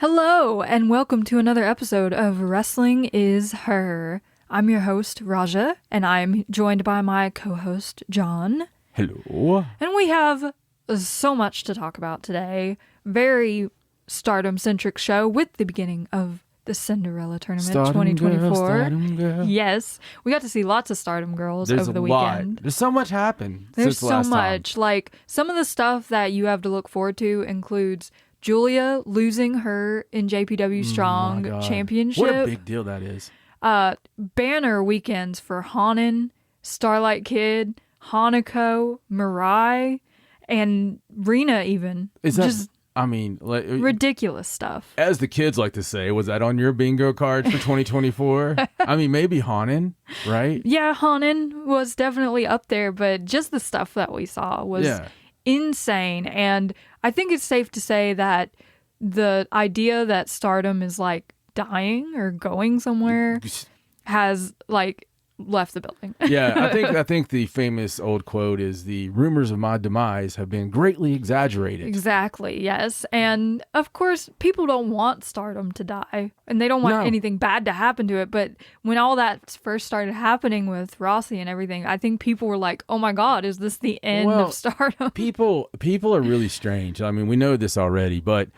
Hello, and welcome to another episode of Wrestling is Her. I'm your host, Raja, and I'm joined by my co-host, John. Hello. And we have so much to talk about today. Very Stardom-centric show with the beginning of the Cinderella Tournament 2024. Stardom girl. Yes, we got to see lots of Stardom girls over the weekend. There's so much happened. There's since the so last much. time. Like, some of the stuff that you have to look forward to includes Julia losing her NJPW Strong My God. Championship. What a big deal that is. Banner weekends for Hanan, Starlight Kid, Hanako, Mirai, and Rena even. Is that? Just ridiculous stuff. As the kids like to say, was that on your bingo cards for 2024? I mean, maybe Hanan, right? Yeah, Hanan was definitely up there, but just the stuff that we saw was insane. And I think it's safe to say that the idea that Stardom is like dying or going somewhere has like left the building. Yeah, I think the famous old quote is the rumors of my demise have been greatly exaggerated. Exactly, yes. And of course, people don't want Stardom to die and they don't want anything bad to happen to it. But when all that first started happening with Rossi and everything, I think people were like, oh my God, is this the end of Stardom? People are really strange. I mean, we know this already, but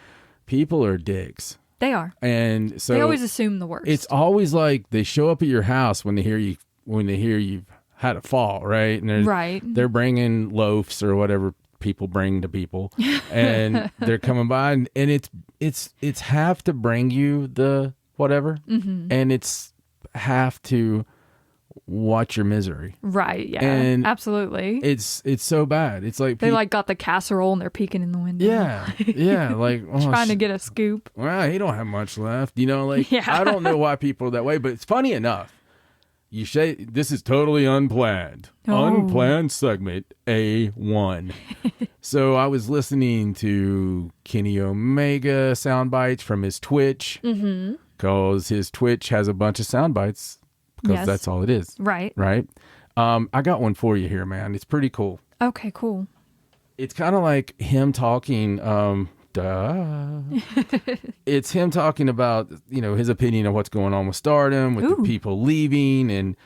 people are dicks. They are. And so they always assume the worst. It's always like they show up at your house when they hear you've had a fall, right? And they're bringing loaves or whatever people bring to people, and they're coming by, and it's half to bring you the whatever, and it's half to watch your misery. Right, yeah, and absolutely. It's so bad. It's like they got the casserole and they're peeking in the window. Yeah, like trying to get a scoop. Well, he don't have much left, I don't know why people are that way, but it's funny enough. You say this is totally unplanned. Unplanned segment A1. So I was listening to Kenny Omega sound bites from his Twitch, because his Twitch has a bunch of sound bites, because that's all it is. Right. I got one for you here, man. It's pretty cool. Okay, cool. It's kind of like him talking. It's him talking about, his opinion of what's going on with Stardom, with the people leaving and,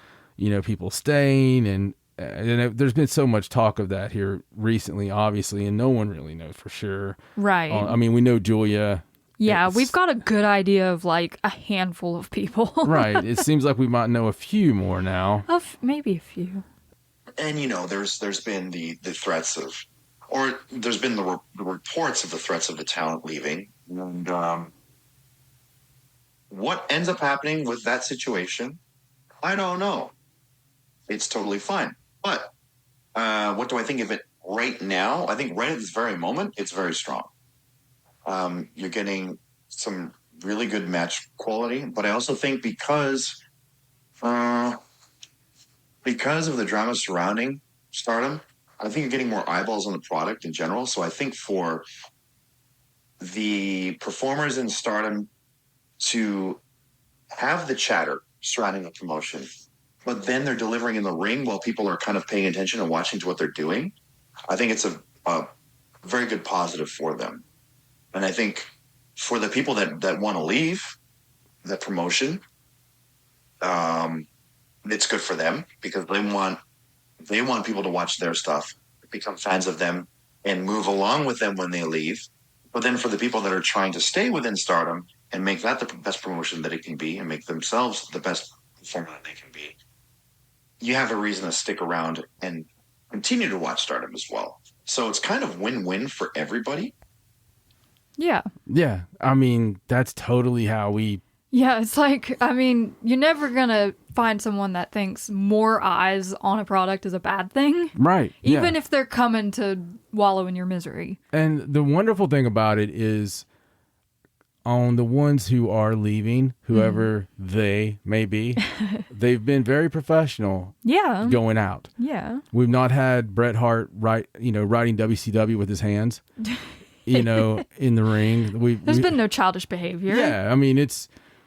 people staying. And there's been so much talk of that here recently, obviously, and no one really knows for sure. Right. We know Julia. Yeah, we've got a good idea of like a handful of people. Right. It seems like we might know a few more now. Maybe a few. And, there's been the threats of, or there's been the reports of the threats of the talent leaving. And what ends up happening with that situation, I don't know. It's totally fine. But what do I think of it right now? I think right at this very moment, it's very strong. You're getting some really good match quality. But I also think because of the drama surrounding Stardom, I think you're getting more eyeballs on the product in general. So I think for the performers in Stardom to have the chatter surrounding the promotion, but then they're delivering in the ring while people are kind of paying attention and watching to what they're doing, I think it's a very good positive for them. And I think for the people that want to leave the promotion, it's good for them because they want people to watch their stuff, become fans of them, and move along with them when they leave. But then for the people that are trying to stay within Stardom and make that the best promotion that it can be and make themselves the best performer that they can be, you have a reason to stick around and continue to watch Stardom as well. So it's kind of win-win for everybody. Yeah. Yeah. That's totally how we... Yeah, it's like, you're never going to find someone that thinks more eyes on a product is a bad thing. Right. Even if they're coming to wallow in your misery. And the wonderful thing about it is on the ones who are leaving, whoever they may be, they've been very professional going out. Yeah. We've not had Bret Hart writing WCW with his hands, in the ring. There's been no childish behavior. Yeah.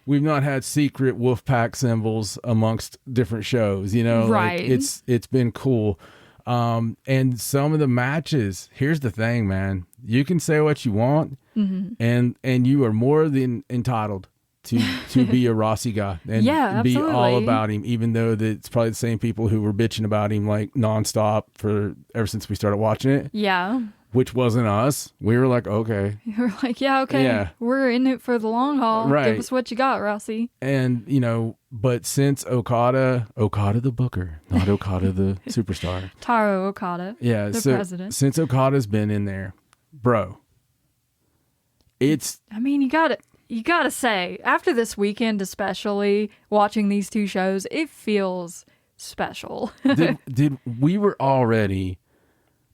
We've not had secret wolf pack symbols amongst different shows, Right. Like it's been cool. And some of the matches, here's the thing, man. You can say what you want, and you are more than entitled to be a Rossi guy and be all about him, even though it's probably the same people who were bitching about him like nonstop for ever since we started watching it. Yeah. Which wasn't us. We were like, okay. We were like, yeah, okay. Yeah. We're in it for the long haul. Right. Give us what you got, Rossi. And, but since Okada the booker, not Okada the superstar. Taro Okada. Yeah. The president. Since Okada's been in there, bro, I mean, you gotta say, after this weekend, especially watching these two shows, it feels special. did we were already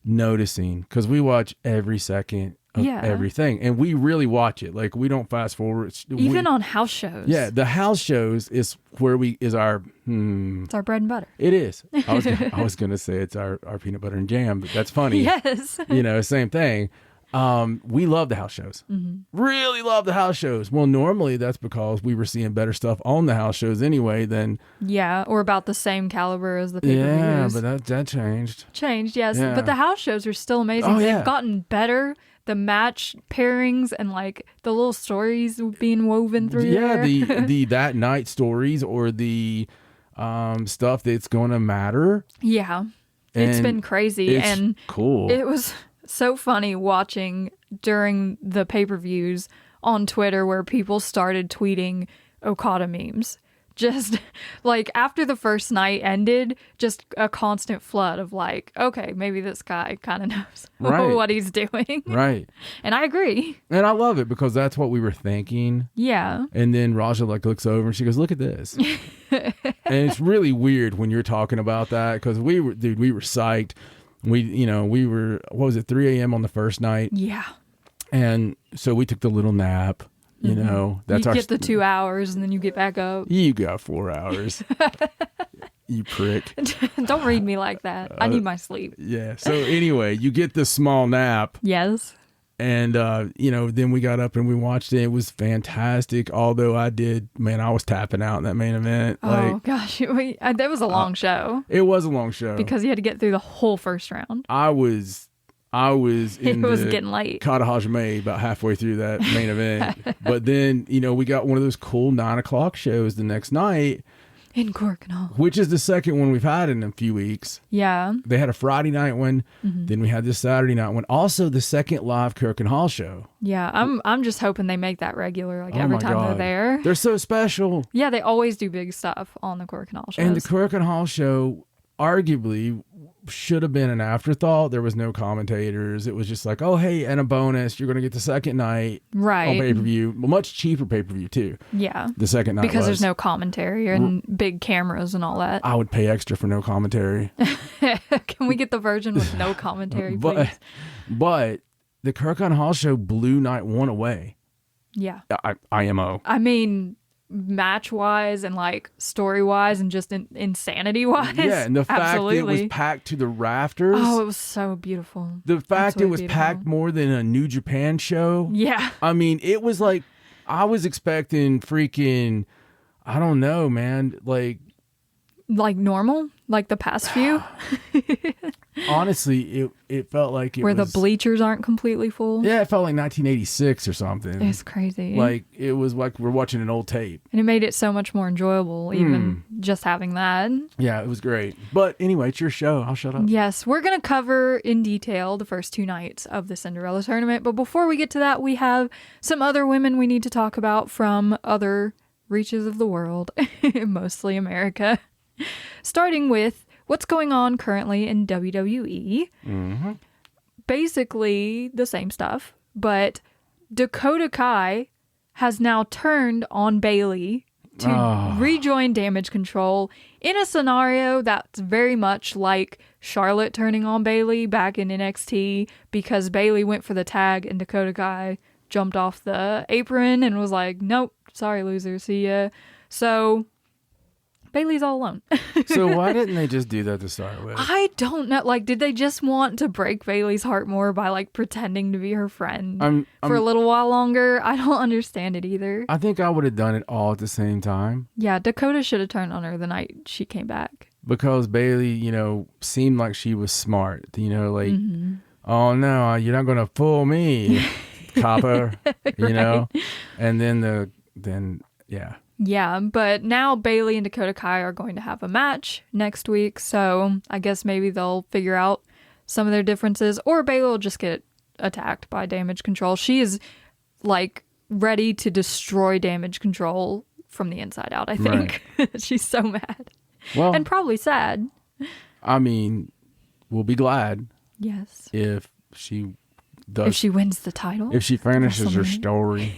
noticing, because we watch every second of everything, and we really watch it. Like, we don't fast forward. Even on house shows. Yeah, the house shows is where it's our it's our bread and butter. It is. I was gonna say it's our peanut butter and jam, but that's funny. Yes. Same thing. We love the house shows. Really love the house shows. Well, normally that's because we were seeing better stuff on the house shows anyway than... Yeah, or about the same caliber as the pay-per-views. Yeah, but that changed. Changed, yes. Yeah. But the house shows are still amazing. Oh, yeah. They've gotten better. The match pairings and like the little stories being woven through there. the that night stories, or the stuff that's going to matter. Yeah. It's been crazy. It's cool. It was... so funny watching during the pay-per-views on Twitter where people started tweeting Okada memes. Just like after the first night ended, just a constant flood of like, okay, maybe this guy kind of knows what he's doing. Right. And I agree. And I love it because that's what we were thinking. Yeah. And then Raja looks over and she goes, look at this. And it's really weird when you're talking about that, because we were psyched. We were, 3 a.m. on the first night. Yeah. And so we took the little nap, that's you get the 2 hours and then you get back up. You got 4 hours. You prick. Don't read me like that. I need my sleep. Yeah. So anyway, you get the small nap. Yes. And, then we got up and we watched it. It was fantastic. Although I was tapping out in that main event. Oh, gosh. That was a long show. It was a long show. Because you had to get through the whole first round. I was it was getting late. Kata Hajime about halfway through that main event. But then, we got one of those cool 9:00 shows the next night. In Corkinhall. Which is the second one we've had in a few weeks. Yeah. They had a Friday night one. Then we had this Saturday night one. Also the second live Corkinhall show. Yeah. I'm just hoping they make that regular, like every time they're there. They're so special. Yeah, they always do big stuff on the Corkinhall shows. And the Corkinhall show arguably should have been an afterthought. There was no commentators. It was just like, oh, hey, and a bonus. You're going to get the second night on pay-per-view. Much cheaper pay-per-view, too. Yeah. The second night because there's no commentary and big cameras and all that. I would pay extra for no commentary. Can we get the version with no commentary, please? But the Corkinhall show blew night one away. Yeah. IMO. I mean... match-wise and like story-wise and just insanity-wise. Yeah, and the fact that it was packed to the rafters. Oh, it was so beautiful. The fact it was packed more than a New Japan show. Yeah. I mean, it was like, I was expecting freaking, I don't know, man, like normal? Like the past few? Honestly, it felt like it where was... the bleachers aren't completely full? Yeah, it felt like 1986 or something. It's crazy. Like, it was like we're watching an old tape. And it made it so much more enjoyable, even just having that. Yeah, it was great. But anyway, it's your show. I'll shut up. Yes, we're going to cover in detail the first 2 nights of the Cinderella Tournament. But before we get to that, we have some other women we need to talk about from other reaches of the world, mostly America. Starting with what's going on currently in WWE. Basically the same stuff, but Dakota Kai has now turned on Bayley to rejoin Damage Control in a scenario that's very much like Charlotte turning on Bayley back in NXT, because Bayley went for the tag and Dakota Kai jumped off the apron and was like, nope, sorry loser, see ya. So Bayley's all alone. So why didn't they just do that to start with? I don't know. Like, did they just want to break Bayley's heart more by like pretending to be her friend for a little while longer? I don't understand it either. I think I would have done it all at the same time. Yeah, Dakota should have turned on her the night she came back. because Bailey, seemed like she was smart, like, oh no, you're not going to fool me, copper, Right. and then, yeah. Yeah, but now Bailey and Dakota Kai are going to have a match next week, so I guess maybe they'll figure out some of their differences, or Bailey will just get attacked by Damage Control. She is, like, ready to destroy Damage Control from the inside out, I think. Right. She's so mad. Well, and probably sad. I mean, we'll be glad. Yes. If she does. If she wins the title. If she finishes her story.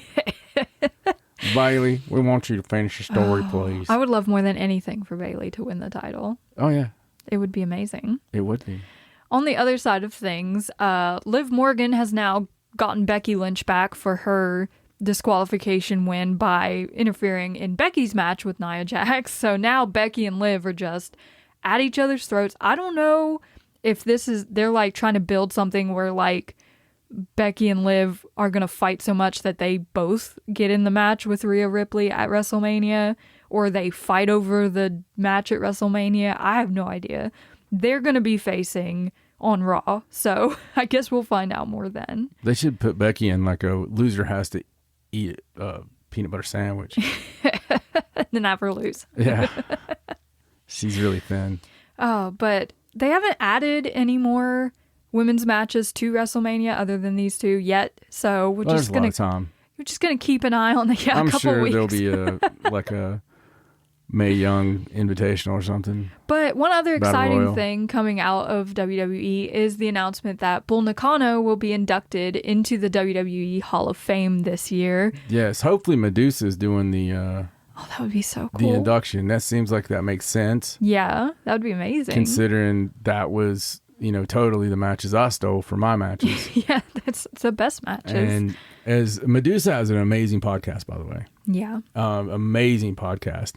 Bailey, we want you to finish your story, please. I would love more than anything for Bailey to win the title. Oh, yeah. It would be amazing. It would be. On the other side of things, Liv Morgan has now gotten Becky Lynch back for her disqualification win by interfering in Becky's match with Nia Jax. So now Becky and Liv are just at each other's throats. I don't know if they're like trying to build something where like Becky and Liv are going to fight so much that they both get in the match with Rhea Ripley at WrestleMania, or they fight over the match at WrestleMania. I have no idea. They're going to be facing on Raw, so I guess we'll find out more then. They should put Becky in like a loser has to eat a peanut butter sandwich. And then have her lose. Yeah. She's really thin. Oh, but they haven't added any more women's matches to WrestleMania other than these two yet, so we're just gonna keep an eye on the I'm couple sure weeks. There'll be a Mae Young Invitational or something. But one other exciting thing coming out of WWE is the announcement that Bull Nakano will be inducted into the WWE Hall of Fame this year. Yes, hopefully Medusa's doing the that would be so cool. The induction. That seems like that makes sense. Yeah, that would be amazing. Considering that was, totally the matches I stole for my matches. Yeah, it's the best matches. And as Medusa has an amazing podcast, by the way. Yeah. Amazing podcast.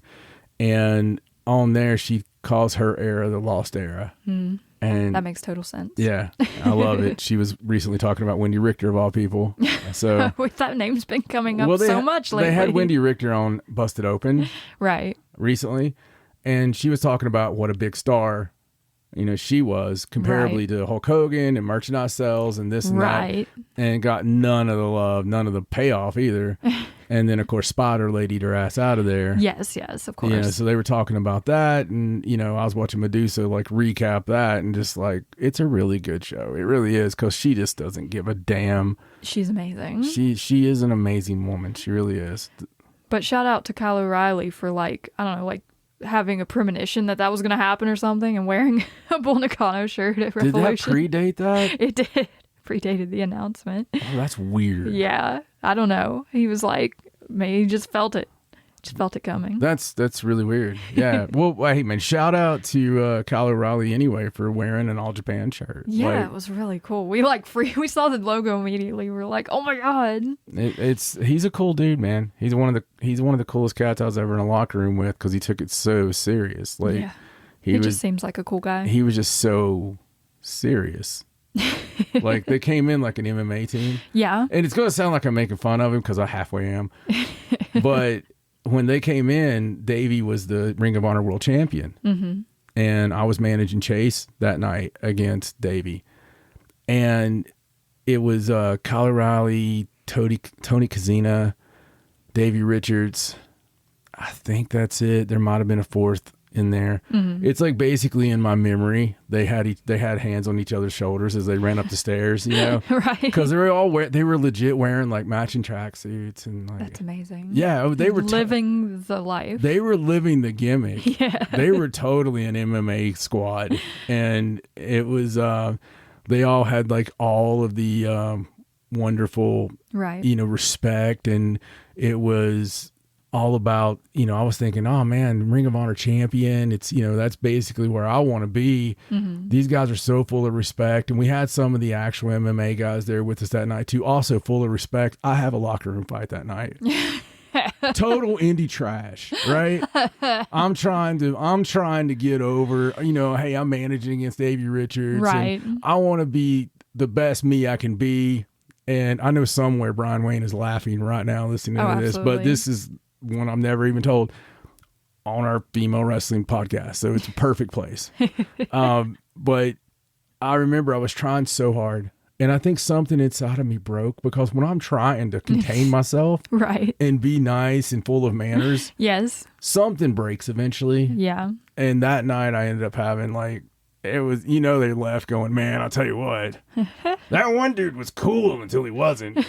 And on there, she calls her era the lost era. Mm. And that makes total sense. Yeah, I love it. She was recently talking about Wendy Richter, of all people. So that name's been coming up so much lately. They had Wendy Richter on Busted Open right recently, and she was talking about what a big star she was comparably to Hulk Hogan and merchandise sales and this and that, and got none of the love, none of the payoff either. And then, of course, Spider Lady eat her ass out of there. Yes, of course. So they were talking about that, and, I was watching Medusa, like, recap that, and just, like, it's a really good show. It really is, because she just doesn't give a damn. She's amazing. She is an amazing woman. She really is. But shout out to Kyle O'Reilly for, like, I don't know, like, having a premonition that was going to happen or something, and wearing a Bull Nakano shirt at Revolution. Did that predate that? It did. Predated the announcement. Oh, that's weird. Yeah. I don't know. He was like, maybe he just felt it. Just felt it coming. That's really weird. Yeah. Well, hey, man, shout out to Kyle O'Reilly anyway for wearing an All Japan shirt. Yeah, it was really cool. We we saw the logo immediately. We were like, oh my God. He's a cool dude, man. He's one of the coolest cats I was ever in a locker room with, because he took it so serious. Like, yeah. He just seems like a cool guy. He was just so serious. Like, they came in like an MMA team. Yeah. And it's going to sound like I'm making fun of him, because I halfway am. But when they came in, Davey was the Ring of Honor World Champion. Mm-hmm. And I was managing Chase that night against Davey. And it was Kyle O'Reilly, Tony Kazina, Davey Richards. I think that's it. There might have been a fourth in there. Mm-hmm. It's like basically in my memory, they had hands on each other's shoulders as they ran up the stairs, right? Because they were legit wearing like matching tracksuits and like. That's amazing. Yeah, they were living the life. They were living the gimmick. Yeah, they were totally an MMA squad, and it was they all had like all of the wonderful respect, and it was all about, I was thinking, oh man, Ring of Honor champion. It's, that's basically where I want to be. Mm-hmm. These guys are so full of respect. And we had some of the actual MMA guys there with us that night too, also full of respect. I have a locker room fight that night. Total indie trash, right? I'm trying to get over, hey, I'm managing against Davey Richards. Right. And I want to be the best me I can be. And I know somewhere Brian Wayne is laughing right now listening to this, absolutely. but this is one I'm never even told. on our female wrestling podcast, so it's a perfect place. But I remember I was trying so hard, and I think something inside of me broke, because when I'm trying to contain myself right, and be nice and full of manners, yes, something breaks eventually. Yeah. And that night I ended up having like, it was, they left going, man, I'll tell you what, that one dude was cool until he wasn't.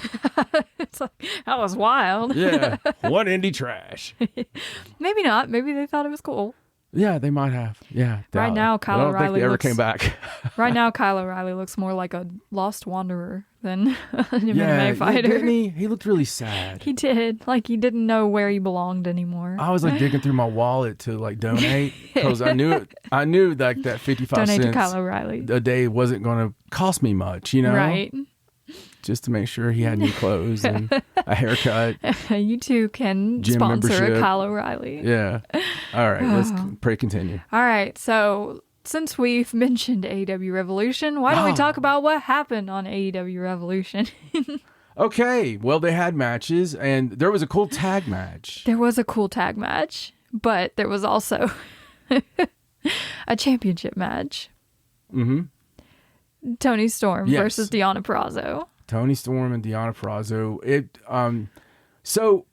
It's like, that was wild. Yeah. What indie trash. Maybe not. Maybe they thought it was cool. Yeah, they might have. Yeah. Right now, Kyle O'Reilly I don't think they ever came back. Right now, Kyle O'Reilly looks more like a lost wanderer than an MMA fighter. Didn't he? He looked really sad. He did. Like, he didn't know where he belonged anymore. I was like digging through my wallet to like donate, because I knew like that 55 donate cents to Kyle O'Reilly a day wasn't going to cost me much, Right. Just to make sure he had new clothes and a haircut. You too can Gym sponsor membership. Kyle O'Reilly. Yeah. All right. Let's continue. All right. So since we've mentioned AEW Revolution, why don't we talk about what happened on AEW Revolution? Okay. Well, they had matches, and there was a cool tag match. There was a cool tag match, but there was also a championship match. Mm-hmm. Toni Storm versus Deonna Purrazzo. Toni Storm and Deonna Purrazzo. So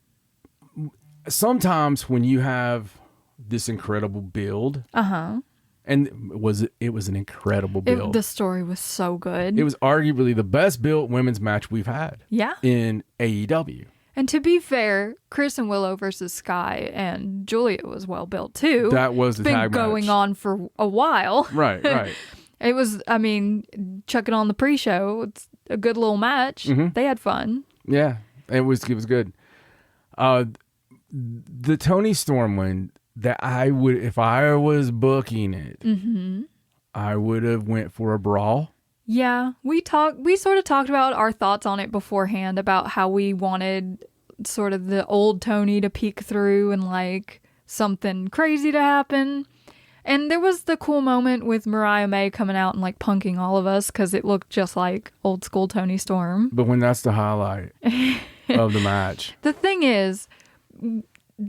sometimes when you have this incredible build, and it was an incredible build. The story was so good. It was arguably the best built women's match we've had. Yeah. In AEW. And to be fair, Chris and Willow versus Sky and Julia was well built too. That was the tag match. It's been going on for a while. Right. It was, chuck it on the pre-show. It's a good little match. Mm-hmm. They had fun. Yeah, it was good. The Toni Storm one, that I would, if I was booking it, I would have went for a brawl. Yeah, we sort of talked about our thoughts on it beforehand, about how we wanted sort of the old Toni to peek through and like something crazy to happen. And there was the cool moment with Mariah May coming out and like punking all of us, because it looked just like old school Toni Storm. But when that's the highlight of the match. The thing is,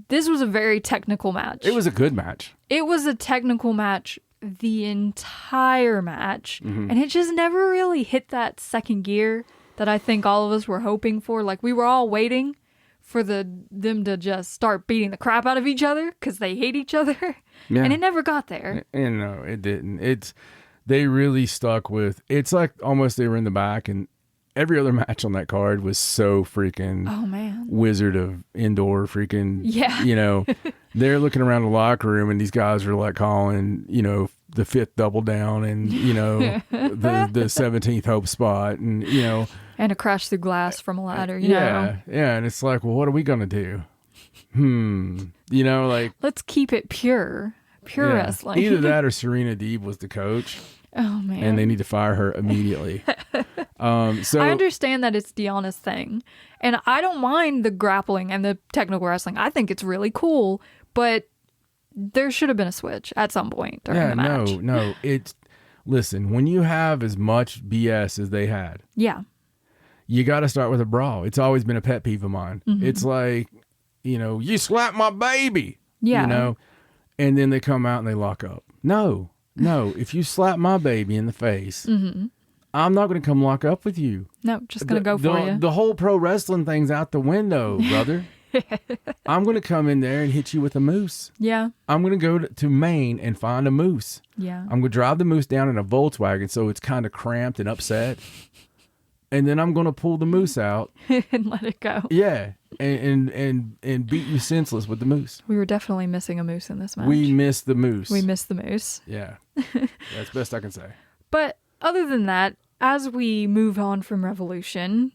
this was a very technical match. It was a good match. It was a technical match the entire match. Mm-hmm. And it just never really hit that second gear that I think all of us were hoping for. Like, we were all waiting for them to just start beating the crap out of each other because they hate each other. Yeah. And it never got there. And no, it didn't. They really stuck with, it's like almost they were in the back, and every other match on that card was so freaking Wizard of Indoor freaking, they're looking around the locker room, and these guys are like calling, the fifth double down, and, the 17th hope spot, and, and a crash through glass from a ladder, Yeah, and it's like, well, what are we going to do? Like... Let's keep it pure wrestling. Either that or Serena Deeb was the coach. Oh, man. And they need to fire her immediately. So I understand that it's Deanna's thing, and I don't mind the grappling and the technical wrestling. I think it's really cool, but there should have been a switch at some point during the match. No. Listen, when you have as much BS as they had, you got to start with a brawl. It's always been a pet peeve of mine. Mm-hmm. It's like, you slapped my baby, and then they come out and they lock up. No, if you slap my baby in the face, I'm not going to come lock up with you. No, just going to go for you. The whole pro wrestling thing's out the window, brother. I'm going to come in there and hit you with a moose. Yeah. I'm going to go to Maine and find a moose. Yeah. I'm going to drive the moose down in a Volkswagen so it's kind of cramped and upset. And then I'm going to pull the moose out. And let it go. Yeah. And beat you senseless with the moose. We were definitely missing a moose in this match. We missed the moose. Yeah. That's best I can say. But other than that, as we move on from Revolution,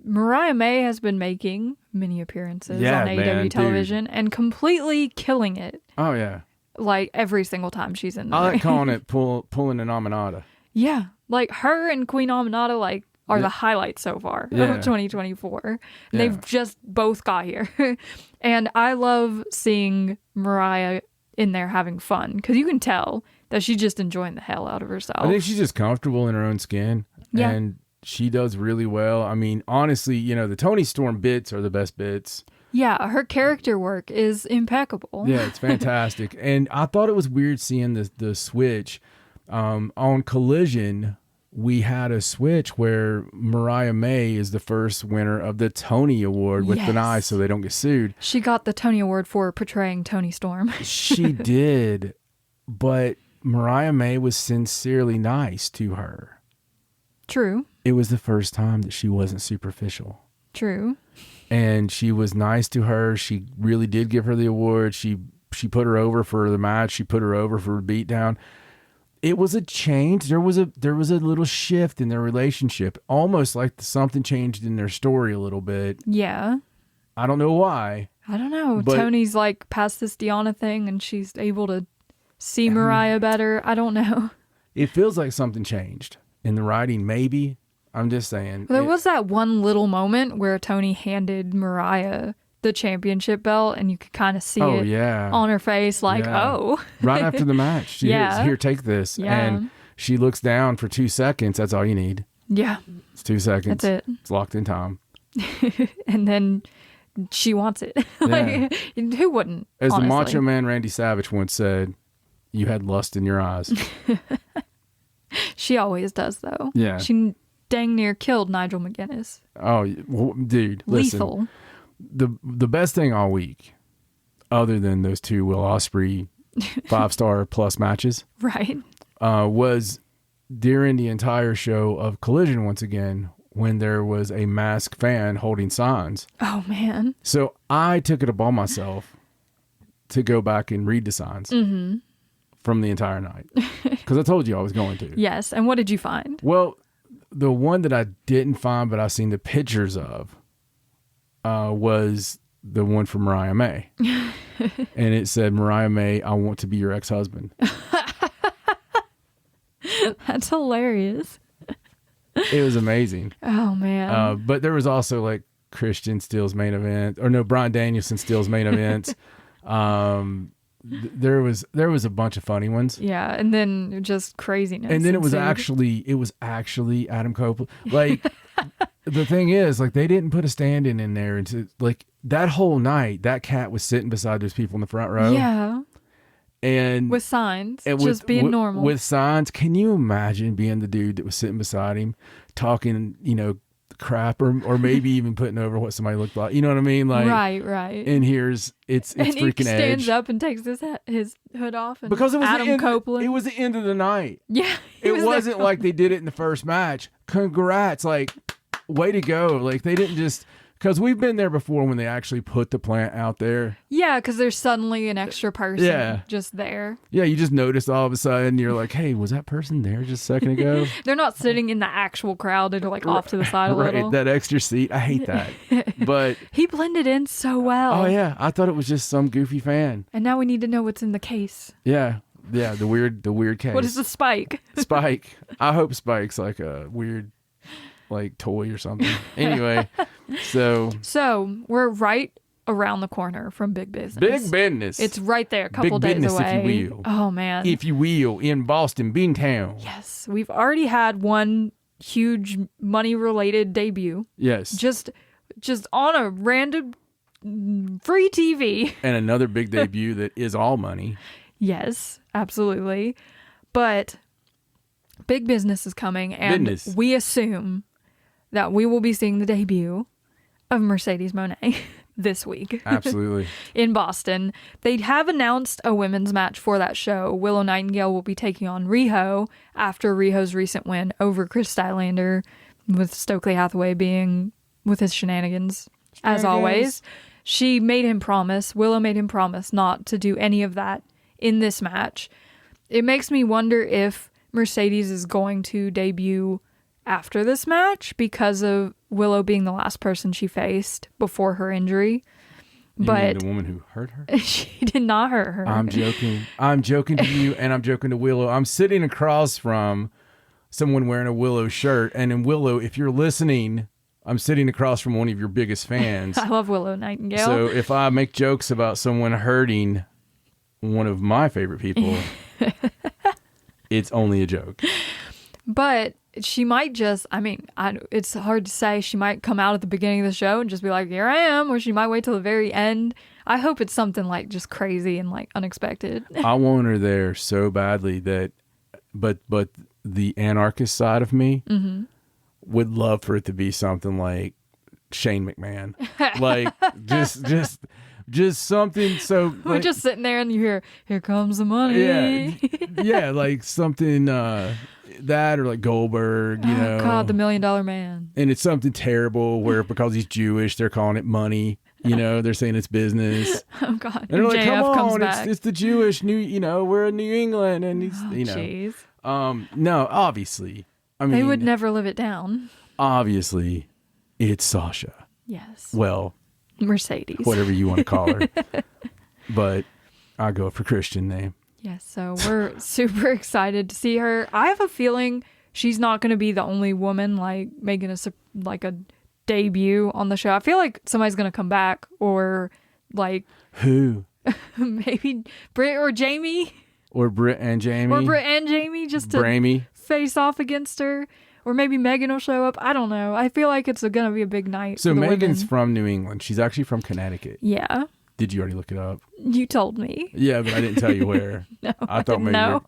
Mariah May has been making many appearances on AEW television and completely killing it. Oh, yeah. Like every single time she's in there. I like calling it pulling an Aminata. Yeah. Like her and Queen Aminata are the highlights so far of 2024. And they've just both got here. And I love seeing Mariah in there having fun, because you can tell that she's just enjoying the hell out of herself. I think she's just comfortable in her own skin. Yeah. And she does really well. I mean, honestly, the Toni Storm bits are the best bits. Yeah, her character work is impeccable. Yeah, it's fantastic. And I thought it was weird seeing the switch. On Collision, we had a switch where Mariah May is the first winner of the Tony Award with an eye so they don't get sued. She got the Tony Award for portraying Toni Storm. She did, but Mariah May was sincerely nice to her. True. It was the first time that she wasn't superficial. True. And she was nice to her. She really did give her the award. She put her over for the match. She put her over for a beatdown. It was a change. There was a little shift in their relationship, almost like something changed in their story a little bit. Yeah. I don't know why. I don't know. Tony's like past this Deanna thing and she's able to see Mariah better. I don't know. It feels like something changed in the writing, maybe. I'm just saying. There was that one little moment where Tony handed Mariah the championship belt and you could kind of see it on her face like, oh. Right after the match. She is, here, take this. Yeah. And she looks down for 2 seconds. That's all you need. Yeah. It's 2 seconds. That's it. It's locked in time. And then she wants it. Like, who wouldn't? As honestly? the Macho Man Randy Savage once said, you had lust in your eyes. She always does, though. Yeah. She dang near killed Nigel McGuinness. Oh, well, dude, listen. Lethal. The best thing all week, other than those 2 Will Ospreay 5-star plus matches, right, was during the entire show of Collision once again when there was a masked fan holding signs. Oh, man. So I took it upon myself to go back and read the signs from the entire night because I told you I was going to. Yes, and what did you find? Well, the one that I didn't find but I've seen the pictures of was the one for Mariah May. And it said, Mariah May, I want to be your ex-husband. That's hilarious. It was amazing. Oh, man. But there was also like Christian Steele's main event, or no, Bryan Danielson Steele's main event. There was a bunch of funny ones. Yeah, and then just craziness. And then it was actually Adam Copeland. Like the thing is, like they didn't put a stand-in in there, and like that whole night, that cat was sitting beside those people in the front row. Yeah. And with signs, and just being normal. With signs, can you imagine being the dude that was sitting beside him, talking, crap, or maybe even putting over what somebody looked like? You know what I mean? Like, right. And it's and freaking he stands Edge. up and takes his hood off. And because it was Adam Copeland. It was the end of the night. Yeah, it wasn't like they did it in the first match. Congrats, like, way to go! Like they didn't just. Because we've been there before when they actually put the plant out there. Yeah, because there's suddenly an extra person just there. Yeah, you just notice all of a sudden, you're like, hey, was that person there just a second ago? They're not sitting in the actual crowd. They're like off to the side a little. Right, that extra seat. I hate that. But he blended in so well. Oh, yeah. I thought it was just some goofy fan. And now we need to know what's in the case. Yeah, the weird case. What is the Spike? Spike. I hope Spike's like a weird... like toy or something. Anyway, so we're right around the corner from Big Business. Big Business. It's right there, a couple Big days business, away. if you will. Oh man, if you will, in Boston, Beantown. Yes, we've already had one huge money-related debut. Yes, just on a random free TV, and another big debut that is all money. Yes, absolutely, but Big Business is coming, and we assume that we will be seeing the debut of Mercedes Moné this week. Absolutely. In Boston. They have announced a women's match for that show. Willow Nightingale will be taking on Riho after Riho's recent win over Chris Stylander, with Stokely Hathaway being with his shenanigans. As always. Willow made him promise not to do any of that in this match. It makes me wonder if Mercedes is going to debut after this match because of Willow being the last person she faced before her injury. But the woman who hurt her? She did not hurt her. I'm joking. I'm joking to you, and I'm joking to Willow. I'm sitting across from someone wearing a Willow shirt, and in Willow, if you're listening, I'm sitting across from one of your biggest fans. I love Willow Nightingale. So if I make jokes about someone hurting one of my favorite people, it's only a joke. But she might just, it's hard to say. She might come out at the beginning of the show and just be like, here I am, or she might wait till the very end. I hope it's something like just crazy and like unexpected. I want her there so badly that, but the anarchist side of me would love for it to be something like Shane McMahon. Like, just something so... We're like, just sitting there and you hear, here comes the money. Yeah, like something... that or like Goldberg, you know. God, the $1 Million Man. And it's something terrible where because he's Jewish, they're calling it money. You know, they're saying it's business. Oh God. And they're like, JF come on, it's the Jewish we're in New England and he's, Jeez. No, obviously. I mean, they would never live it down. Obviously, it's Sasha. Yes. Well, Mercedes. Whatever you want to call her. But I go for Christian name. Yes, so we're super excited to see her. I have a feeling she's not going to be the only woman like making a debut on the show. I feel like somebody's going to come back, or like who? Maybe Britt or Jamie, or Britt and Jamie, just to face off against her, or maybe Megan will show up. I don't know. I feel like it's going to be a big night. So for the Megan's women. from New England. She's actually from Connecticut. Yeah. Did you already look it up? You told me. Yeah, but I didn't tell you where. No, I thought maybe. know.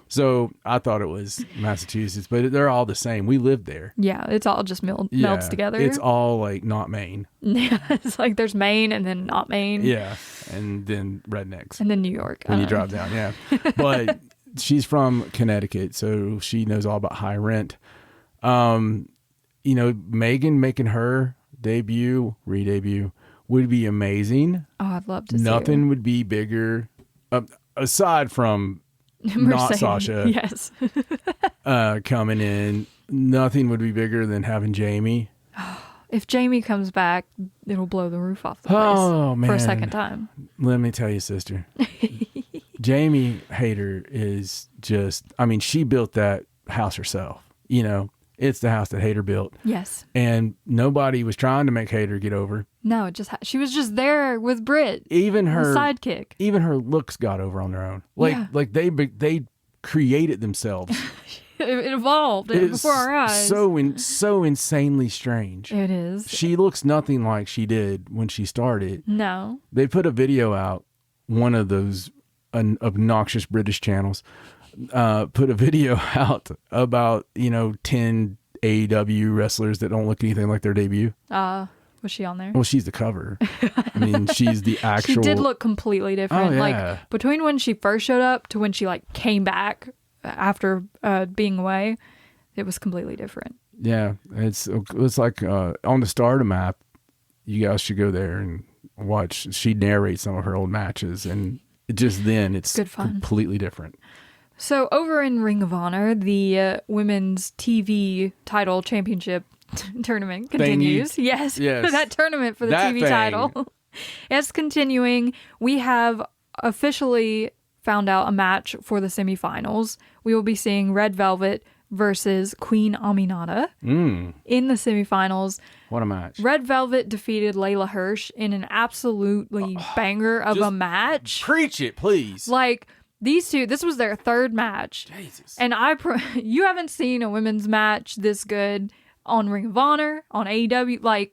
So I thought it was Massachusetts, but they're all the same. We lived there. Yeah, it's all just melts together. It's all like not Maine. Yeah, it's like there's Maine and then not Maine. Yeah, and then rednecks. And then New York. When you drive down, yeah. But she's from Connecticut, so she knows all about high rent. Megan making her re-debut would be amazing. Oh, I'd love to see Nothing her. would be bigger, aside from Mercedes. not Sasha. Yes. Coming in. Nothing would be bigger than having Jamie. If Jamie comes back, it'll blow the roof off the place for a second time. Let me tell you, sister. Jamie Hayter is just, she built that house herself. It's the house that Hayter built. Yes. And nobody was trying to make Hayter get over. No, she was just there with Britt. Even her sidekick. Even her looks got over on their own. Like they created themselves. It evolved before our eyes. So insanely strange. It is. She looks nothing like she did when she started. No. They put a video out, one of those obnoxious British channels, put a video out about, 10 AEW wrestlers that don't look anything like their debut. Was she on there? Well, she's the cover. She's the actual... She did look completely different. Oh, yeah. Like, between when she first showed up to when she, came back after being away, it was completely different. Yeah. It's like on the Stardom app, you guys should go there and watch. She narrates some of her old matches, and it's good fun. Completely different. So over in Ring of Honor, the women's TV title championship tournament continues. Yes. That tournament for the TV title. It's continuing. We have officially found out a match for the semifinals. We will be seeing Red Velvet versus Queen Aminata in the semifinals. What a match. Red Velvet defeated Layla Hirsch in an absolutely banger of a match. Preach it, please. These two, this was their third match. Jesus. And you haven't seen a women's match this good on Ring of Honor, on AEW,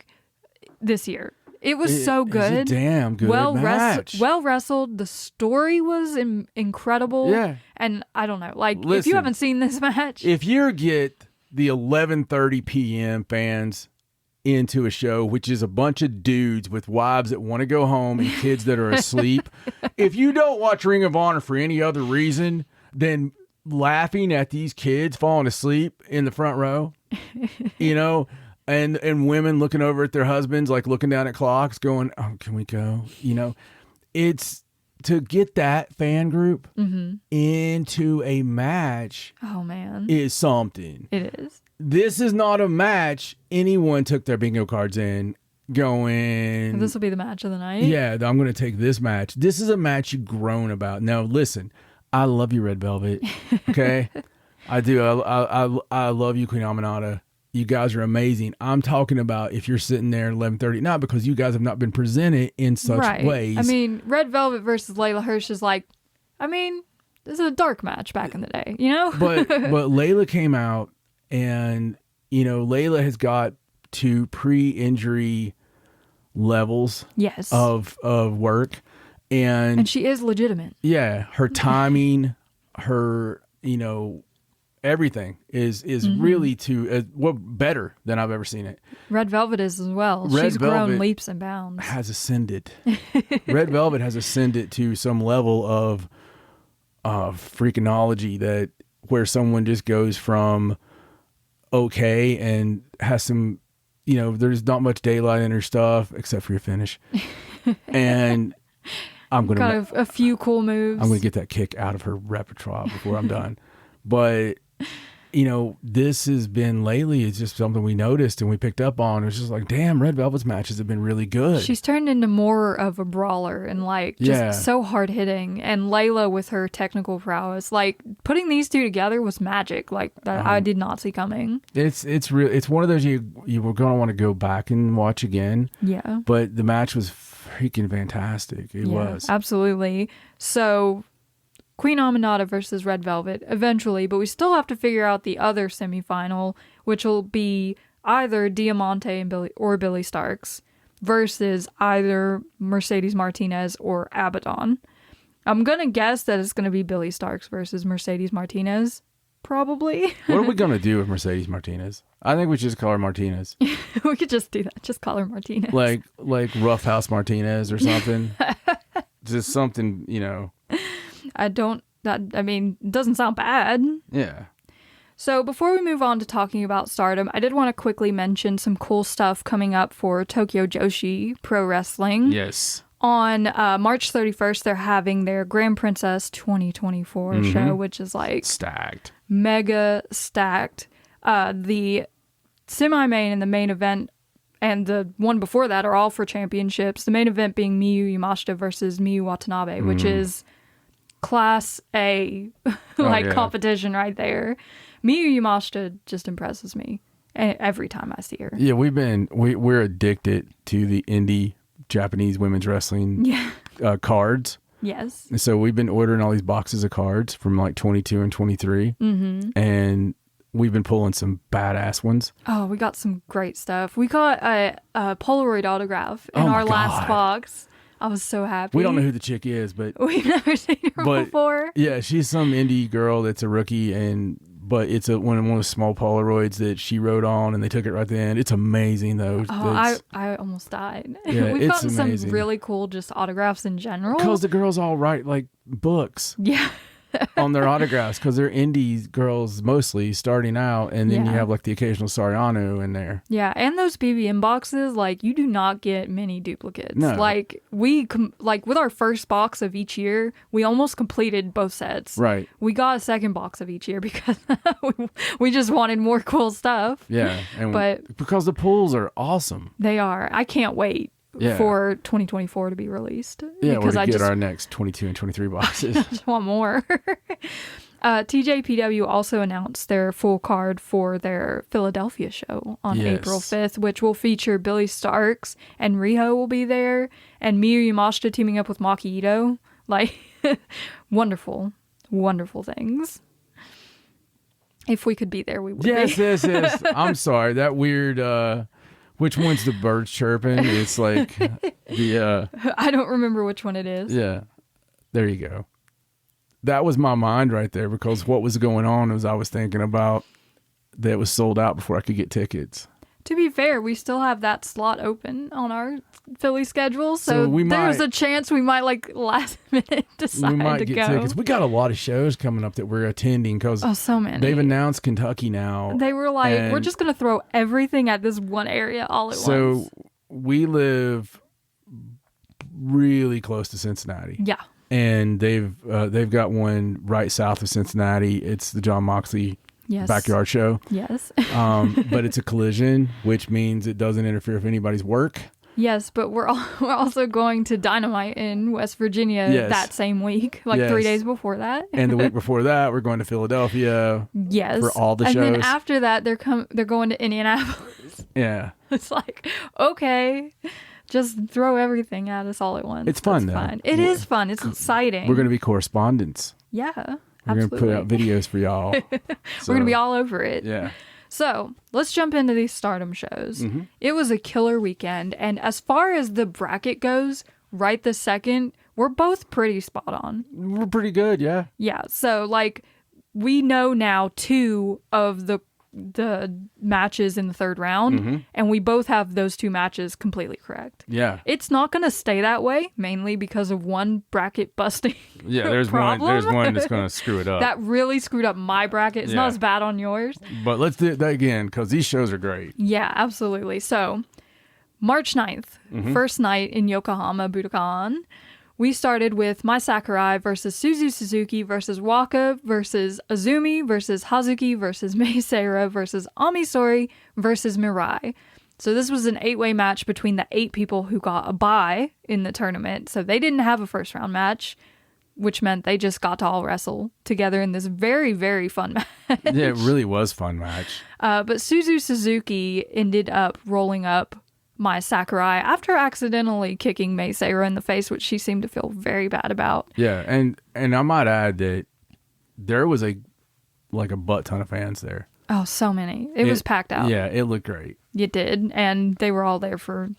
this year. It was so good. It was a damn good match. Well wrestled. The story was incredible. Yeah. And I don't know, Listen, if you haven't seen this match. If you get the 11:30 p.m. fans into a show, which is a bunch of dudes with wives that want to go home and kids that are asleep, if you don't watch Ring of Honor for any other reason than laughing at these kids falling asleep in the front row, and women looking over at their husbands, looking down at clocks going, oh, can we go? It's to get that fan group into a match. Oh man. Is something. It is. This is not a match anyone took their bingo cards in going, this will be the match of the night. Yeah, I'm going to take this match. This is a match you've grown about. Now, listen, I love you, Red Velvet. Okay? I do. I love you, Queen Aminata. You guys are amazing. I'm talking about if you're sitting there at 11:30, not because you guys have not been presented in such ways. Red Velvet versus Layla Hirsch is this is a dark match back in the day, But Layla came out And, Layla has got to pre-injury levels of work. And she is legitimate. Yeah. Her timing, her, everything is really better than I've ever seen it. Red Velvet is as well. She's grown leaps and bounds. Has ascended. Red Velvet has ascended to some level of freakonology that where someone just goes from okay and has some, there's not much daylight in her stuff except for your finish. And I'm going to a few cool moves. I'm going to get that kick out of her repertoire before I'm done. But, this has been lately, it's just something we noticed and we picked up on. It was just like, damn, Red Velvet's matches have been really good. She's turned into more of a brawler and just so hard hitting. And Layla with her technical prowess, putting these two together was magic. That I did not see coming. It's real. It's one of those you were going to want to go back and watch again. Yeah. But the match was freaking fantastic. It was. Absolutely. So Queen Aminata versus Red Velvet eventually, but we still have to figure out the other semifinal, which will be either Diamante and Billy Starks versus either Mercedes Martinez or Abaddon. I'm going to guess that it's going to be Billy Starks versus Mercedes Martinez, probably. What are we going to do with Mercedes Martinez? I think we should just call her Martinez. We could just do that. Just call her Martinez. Like Roughhouse Martinez or something. Just something, it doesn't sound bad. Yeah. So before we move on to talking about Stardom, I did want to quickly mention some cool stuff coming up for Tokyo Joshi Pro Wrestling. Yes. On March 31st, they're having their Grand Princess 2024 show, which is stacked. Mega stacked. The semi-main and the main event and the one before that are all for championships. The main event being Miyu Yamashita versus Miyu Watanabe, which is Class A competition right there. Miyu Yamashita just impresses me every time I see her. Yeah, we're addicted to the indie Japanese women's wrestling cards. Yes. And so we've been ordering all these boxes of cards from 22 and 23. And we've been pulling some badass ones. Oh, we got some great stuff. We got a Polaroid autograph in our last box. I was so happy. We don't know who the chick is, but we've never seen her before. Yeah, she's some indie girl that's a rookie, but it's one of those small Polaroids that she wrote on, and they took it right then. It's amazing, though. Oh, I almost died. Yeah, We've gotten some really cool just autographs in general. Because the girls all write books. Yeah. On their autographs, because they're indie girls mostly starting out, and then you have the occasional Sariano in there. Yeah, and those BBM boxes, you do not get many duplicates. No. With our first box of each year, we almost completed both sets. Right. We got a second box of each year because we just wanted more cool stuff. Yeah, because the pulls are awesome. They are. I can't wait. For 2024 to be released. Yeah, we're going to get our next 22 and 23 boxes. I just want more. TJPW also announced their full card for their Philadelphia show on April 5th, which will feature Billy Starks and Riho will be there, and Miyu Yamashita teaming up with Maki Ito. Wonderful, wonderful things. If we could be there, we would. Yes. I'm sorry. That weird... Which one's the birds chirping? It's the... I don't remember which one it is. Yeah. There you go. That was my mind right there, because what was going on was I was thinking about that it was sold out before I could get tickets. To be fair, we still have that slot open on our Philly schedule, so there's a chance we might last minute decide we might to get go. Tickets. We got a lot of shows coming up that we're attending because so many. They've announced Kentucky now. They were we're just going to throw everything at this one area all at once. So we live really close to Cincinnati. Yeah. And they've got one right south of Cincinnati. It's the John Moxley backyard show. Yes. But it's a collision, which means it doesn't interfere with anybody's work. Yes, but we're also going to Dynamite in West Virginia that same week, 3 days before that. And the week before that, we're going to Philadelphia. Yes. For all the shows. And then after that, they're going to Indianapolis. Yeah. It's okay, just throw everything at us all at once. It's fun, That's though. Fine. It is fun. It's exciting. We're going to be correspondents. Yeah, We're going to put out videos for y'all. We're going to be all over it. Yeah. So let's jump into these Stardom shows. Mm-hmm. It was a killer weekend. And as far as the bracket goes, right this second, we're both pretty spot on. We're pretty good, yeah. Yeah. So, like, we know now 2 of the matches in the third round, and we both have those 2 matches completely correct. Yeah. It's not going to stay that way, mainly because of one bracket busting. Yeah, there's one that's going to screw it up. That really screwed up my bracket. It's not as bad on yours. But let's do that again, because these shows are great. Yeah, absolutely. So, March 9th, first night in Yokohama Budokan. We started with Mai Sakurai versus Suzu Suzuki versus Waka versus Azumi versus Hazuki versus Mei Seira versus Ami Sourei versus Mirai. So this was an 8-way match between the 8 people who got a bye in the tournament. So they didn't have a first round match, which meant they just got to all wrestle together in this very, very fun match. Yeah, it really was a fun match. But Suzu Suzuki ended up rolling up Mai Sakurai after accidentally kicking Mei Seira in the face, which she seemed to feel very bad about. Yeah, and I might add that there was a butt ton of fans there. Oh, so many. It was packed out. Yeah, it looked great. It did, and they were all there for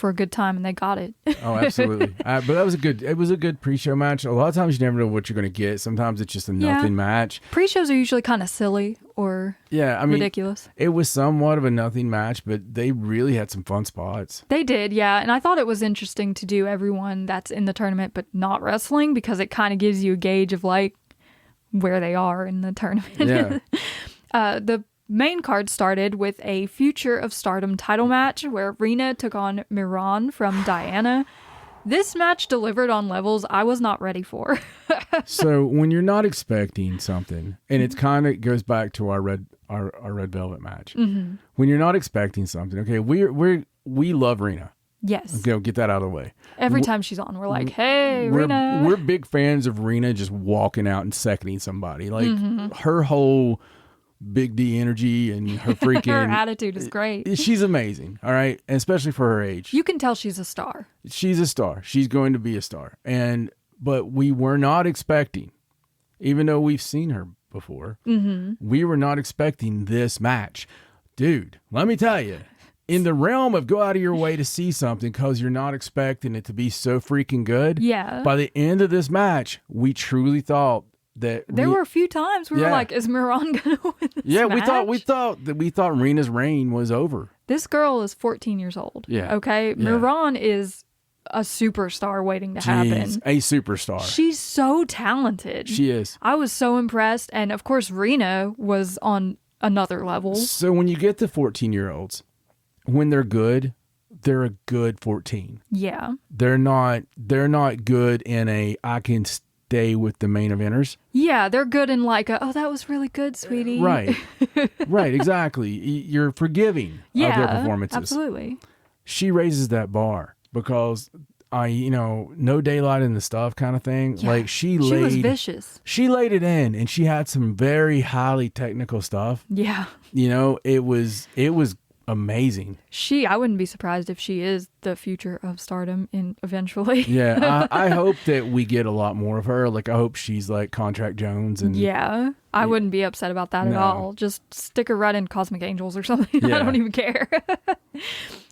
a good time, and they got it. Oh, absolutely. But it was a good pre-show match. A lot of times you never know what you're going to get. Sometimes it's just a nothing match. Pre-shows are usually kind of silly or ridiculous. It was somewhat of a nothing match, but they really had some fun spots. They did, yeah. And I thought it was interesting to do everyone that's in the tournament but not wrestling, because it kind of gives you a gauge of like where they are in the tournament. Yeah. The main card started with a Future of Stardom title match where Rina took on Miran from Diana. This match delivered on levels I was not ready for. So when you're not expecting something, and it kind of goes back to our red velvet match. Mm-hmm. When you're not expecting something, okay, we love Rina. Yes. Okay, I'll get that out of the way. Every time she's on, we're like, hey, Rina. We're big fans of Rina just walking out and seconding somebody. Like her whole Big D energy and her freaking her attitude is great. She's amazing, all right, and especially for her age. You can tell she's a star. She's a star. She's going to be a star. But we were not expecting, even though we've seen her before, we were not expecting this match. Dude, let me tell you, in the realm of go out of your way to see something because you're not expecting it to be so freaking good. Yeah. By the end of this match, we truly thought that there were a few times we were like, is Miran gonna win this match? we thought Rina's reign was over. This girl is 14 years old. Yeah. Okay. Yeah. Miran is a superstar waiting to happen. A superstar. She's so talented. She is. I was so impressed. And of course, Rina was on another level. So when you get the 14-year-olds, when they're a good 14. Yeah. They're not good in I can stay with the main eventers. Yeah, they're good in like oh, that was really good, sweetie. Right. Right, exactly. You're forgiving of their performances. Absolutely. She raises that bar because no daylight in the stuff kind of thing. Yeah. Like she was vicious. She laid it in and she had some very highly technical stuff. Yeah. It was amazing. I wouldn't be surprised if she is the future of Stardom eventually. Yeah, I hope that we get a lot more of her. Like I hope she's like Contract Jones and I wouldn't be upset about that at all. Just stick her right in Cosmic Angels or something. Yeah. I don't even care.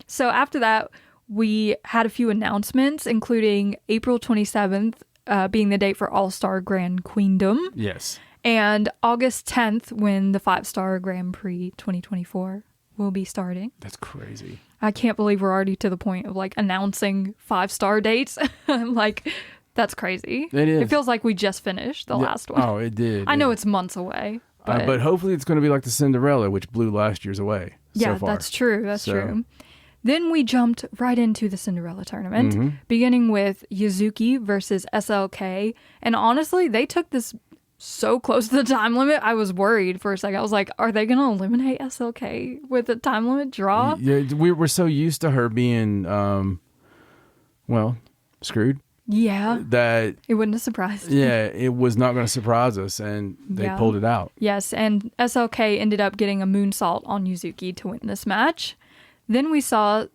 So after that, we had a few announcements, including April 27th being the date for All-Star Grand Queendom. Yes. And August 10th when the 5-Star Grand Prix 2024 will be starting. That's crazy. I can't believe we're already to the point of like announcing 5-star dates. Like, that's crazy. It is. It feels like we just finished the last one. Oh, it did. I know it's months away. But hopefully it's going to be like the Cinderella, which blew last year's away. Yeah, so far. That's true. That's true. Then we jumped right into the Cinderella tournament, beginning with Yuzuki versus SLK. And honestly, they took this so close to the time limit, I was worried for a second. I was like, are they going to eliminate SLK with a time limit draw? Yeah, we're so used to her being, screwed. Yeah. That it wouldn't have surprised. Yeah, it was not going to surprise us, and they pulled it out. Yes, and SLK ended up getting a moonsault on Yuzuki to win this match. Then we saw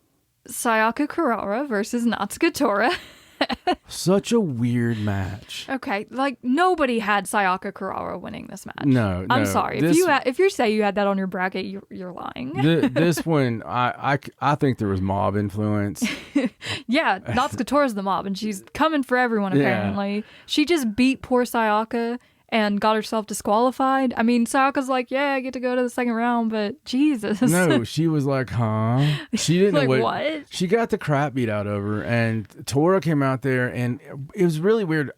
Sayaka Kurara versus Natsuka Tora. Such a weird match. Okay, like nobody had Sayaka Kurara winning this match. No, I'm sorry. If you say you had that on your bracket, you're lying. This one, I think there was mob influence. Yeah, Natsuko-Tora's the mob, and she's coming for everyone. Apparently, yeah. She just beat poor Sayaka and got herself disqualified. I mean, Sayaka's like, yeah, I get to go to the second round, but Jesus. No, she was like, huh? She didn't like, know what? She got the crap beat out of her, and Tora came out there, and it was really weird.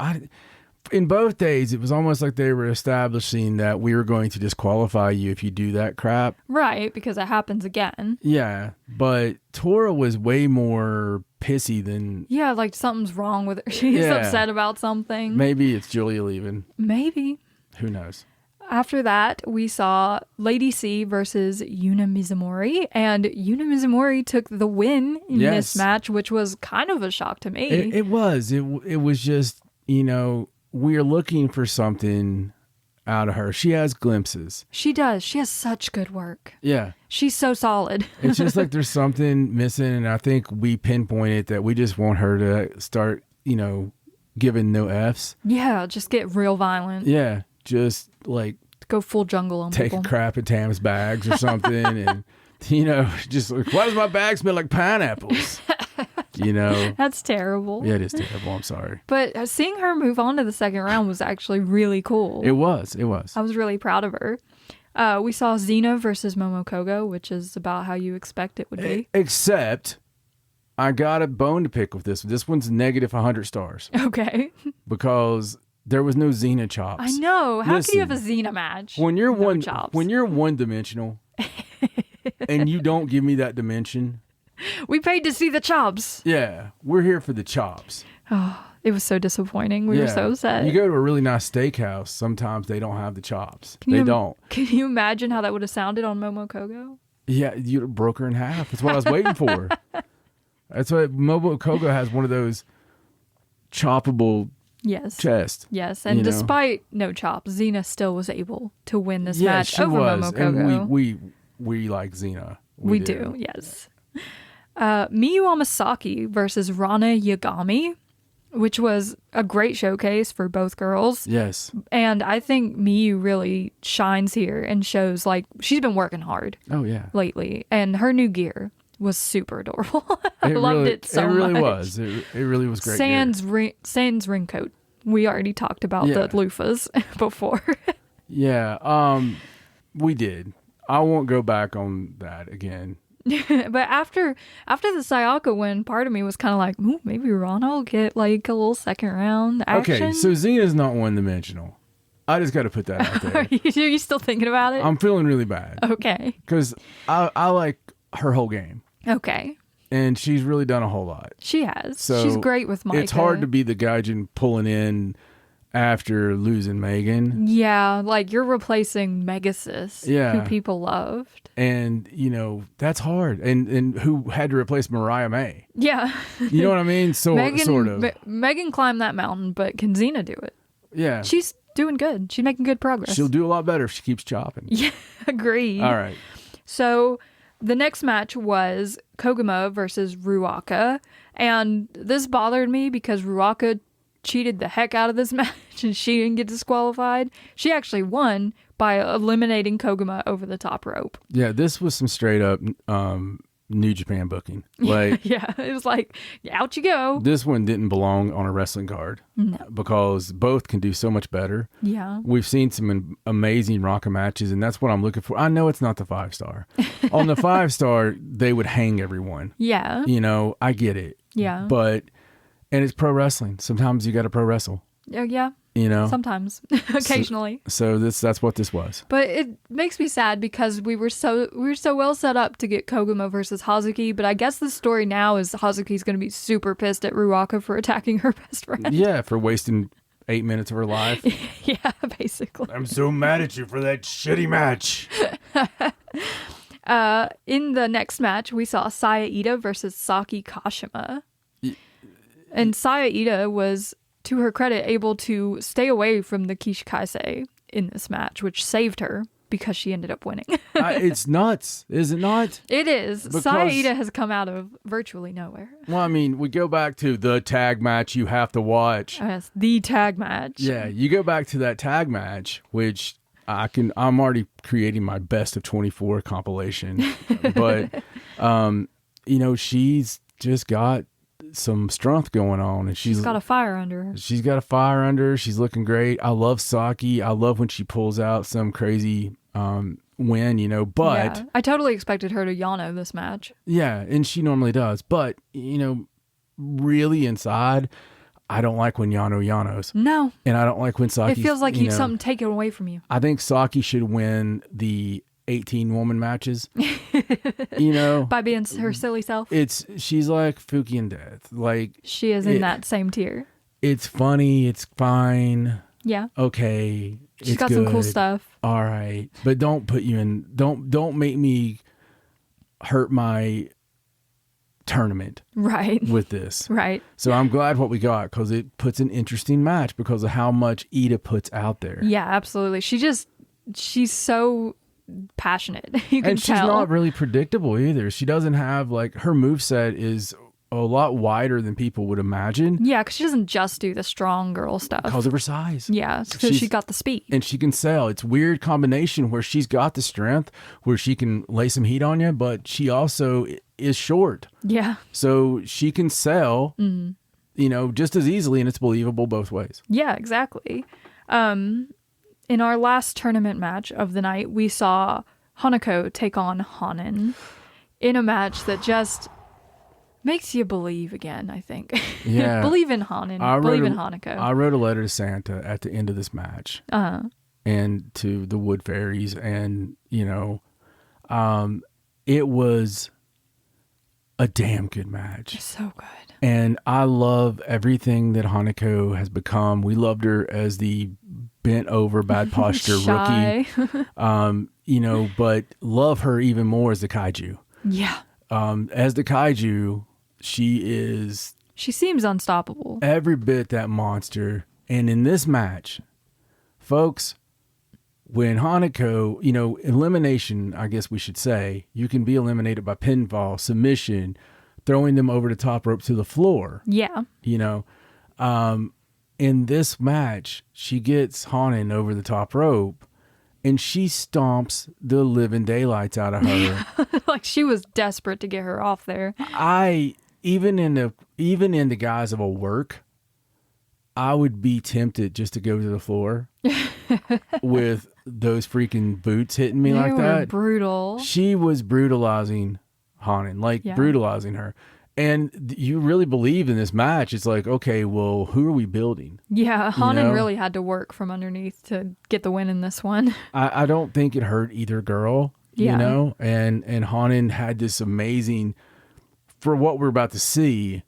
In both days, it was almost like they were establishing that we were going to disqualify you if you do that crap. Right, because it happens again. Yeah, but Tora was way more pissy than... Yeah, like something's wrong with her. She's upset about something. Maybe it's Julia leaving. Maybe. Who knows? After that, we saw Lady C versus Yuna Mizumori, and Yuna Mizumori took the win in this match, which was kind of a shock to me. It was. It was just, we're looking for something out of her. She has glimpses. She does. She has such good work. Yeah. She's so solid. It's just like there's something missing, and I think we pinpointed that we just want her to start, giving no Fs. Yeah, just get real violent. Yeah, just like... Go full jungle on take people. A crap at Tam's bags or something, and, just like, why does my bag smell like pineapples? That's terrible. Yeah, it is terrible. I'm sorry. But seeing her move on to the second round was actually really cool. It was. I was really proud of her. We saw Xena versus Momo Kogo, which is about how you expect it would be. Except, I got a bone to pick with this. This one's negative 100 stars. Okay. Because there was no Xena chops. I know. How can you have a Xena match? When you're one-dimensional, and you don't give me that dimension. We paid to see the chops. Yeah, we're here for the chops. Oh, it was so disappointing. We were so upset. You go to a really nice steakhouse, sometimes they don't have the chops. They don't. Can you imagine how that would have sounded on Momo Kogo? Yeah, you broke her in half. That's what I was waiting for. That's what Momo Kogo has, one of those choppable chest. Yes, and despite no chops, Xena still was able to win this match over Momo Kogo. And we like Xena. We do, yes. Miyu Amasaki versus Rana Yagami, which was a great showcase for both girls. Yes. And I think Miyu really shines here and shows like she's been working hard. Oh, yeah. Lately. And her new gear was super adorable. I loved it so much. It really was. It really was great. Sans ring coat. We already talked about the loofahs before. Yeah. We did. I won't go back on that again. But after the Sayaka win, part of me was kind of like, ooh, maybe Rana will get like a little second round action. Okay, so Xena's not one-dimensional. I just got to put that out there. Are you still thinking about it? I'm feeling really bad. Okay. Because I like her whole game. Okay. And she's really done a whole lot. She has. So she's great with Micah. It's hard to be the gaijin pulling in after losing Megan. Yeah, like you're replacing Megasis, who people loved. And, that's hard. And who had to replace Mariah May. Yeah. You know what I mean? Sort of. Megan climbed that mountain, but can Xena do it? Yeah. She's doing good. She's making good progress. She'll do a lot better if she keeps chopping. Yeah, agreed. All right. So the next match was Koguma versus Ruaka. And this bothered me because Ruaka cheated the heck out of this match and she didn't get disqualified. She actually won by eliminating Koguma over the top rope. Yeah, this was some straight up New Japan booking. Like, yeah, it was like, out you go. This one didn't belong on a wrestling card. No. Because both can do so much better. Yeah. We've seen some amazing Rocker matches, and that's what I'm looking for. I know it's not the 5-star. On the 5-star, they would hang everyone. Yeah. I get it. Yeah. And it's pro wrestling. Sometimes you got to pro wrestle. Oh, yeah. Sometimes. Occasionally. So that's what this was. But it makes me sad because we were so well set up to get Koguma versus Hazuki, but I guess the story now is Hazuki's going to be super pissed at Ruaka for attacking her best friend. Yeah, for wasting 8 minutes of her life. Yeah, basically. I'm so mad at you for that shitty match. In the next match, we saw Saya Ida versus Saki Kashima. And Saya Ida was, to her credit, able to stay away from the Kishikaise in this match, which saved her. because she ended up winning. It's nuts, is it not? It is. Because Saida has come out of virtually nowhere. Well, I mean, we go back to the tag match you have to watch. Yes, the tag match. Yeah, you go back to that tag match, which I'm already creating my best of 24 compilation. But, she's just got some strength going on, and she's got a fire under her. She's got a fire under her. She's looking great. I love Saki. I love when she pulls out some crazy win, but yeah, I totally expected her to Yano this match. Yeah, and she normally does. But, really inside, I don't like when Yano Yanos. No. And I don't like when Saki. It feels like something taken away from you. I think Saki should win the 18-woman matches. By being her silly self. She's like Fuki and Death. Like, she is in that same tier. It's funny. It's fine. Yeah. Okay. She's got some cool stuff. All right. But don't put you in. Don't make me hurt my tournament. Right. With this. Right. So I'm glad what we got, because it puts an interesting match because of how much Ida puts out there. Yeah, absolutely. She's so passionate. You can and she's tell. Not really predictable either. She doesn't have, like, her moveset is a lot wider than people would imagine. Yeah, because she doesn't just do the strong girl stuff. Because of her size. Yeah, it's because she got the speed. And she can sell. It's a weird combination where she's got the strength, where she can lay some heat on you, but she also is short. Yeah. So she can sell, just as easily, and it's believable both ways. Yeah, exactly. In our last tournament match of the night, we saw Hanako take on Hanan in a match that just makes you believe again, I think. Yeah. Believe in Hanan. Believe in Hanako. I wrote a letter to Santa at the end of this match. And to the Wood Fairies. And, it was a damn good match. It's so good. And I love everything that Hanako has become. We loved her as the bent over, bad posture rookie. But love her even more as the kaiju. Yeah. As the kaiju, she seems unstoppable. Every bit that monster. And in this match, folks, when Hanako, elimination, I guess we should say, you can be eliminated by pinfall, submission, throwing them over the top rope to the floor. Yeah. In this match, she gets Hanan over the top rope, and she stomps the living daylights out of her. Like she was desperate to get her off there. Even in the guise of a work, I would be tempted just to go to the floor with those freaking boots hitting me like that. Brutal. She was brutalizing Hanan, brutalizing her. And you really believe in this match. It's like, okay, well, who are we building? Yeah, Hanan really had to work from underneath to get the win in this one. I don't think it hurt either girl, and Hanan had this amazing, for what we're about to see,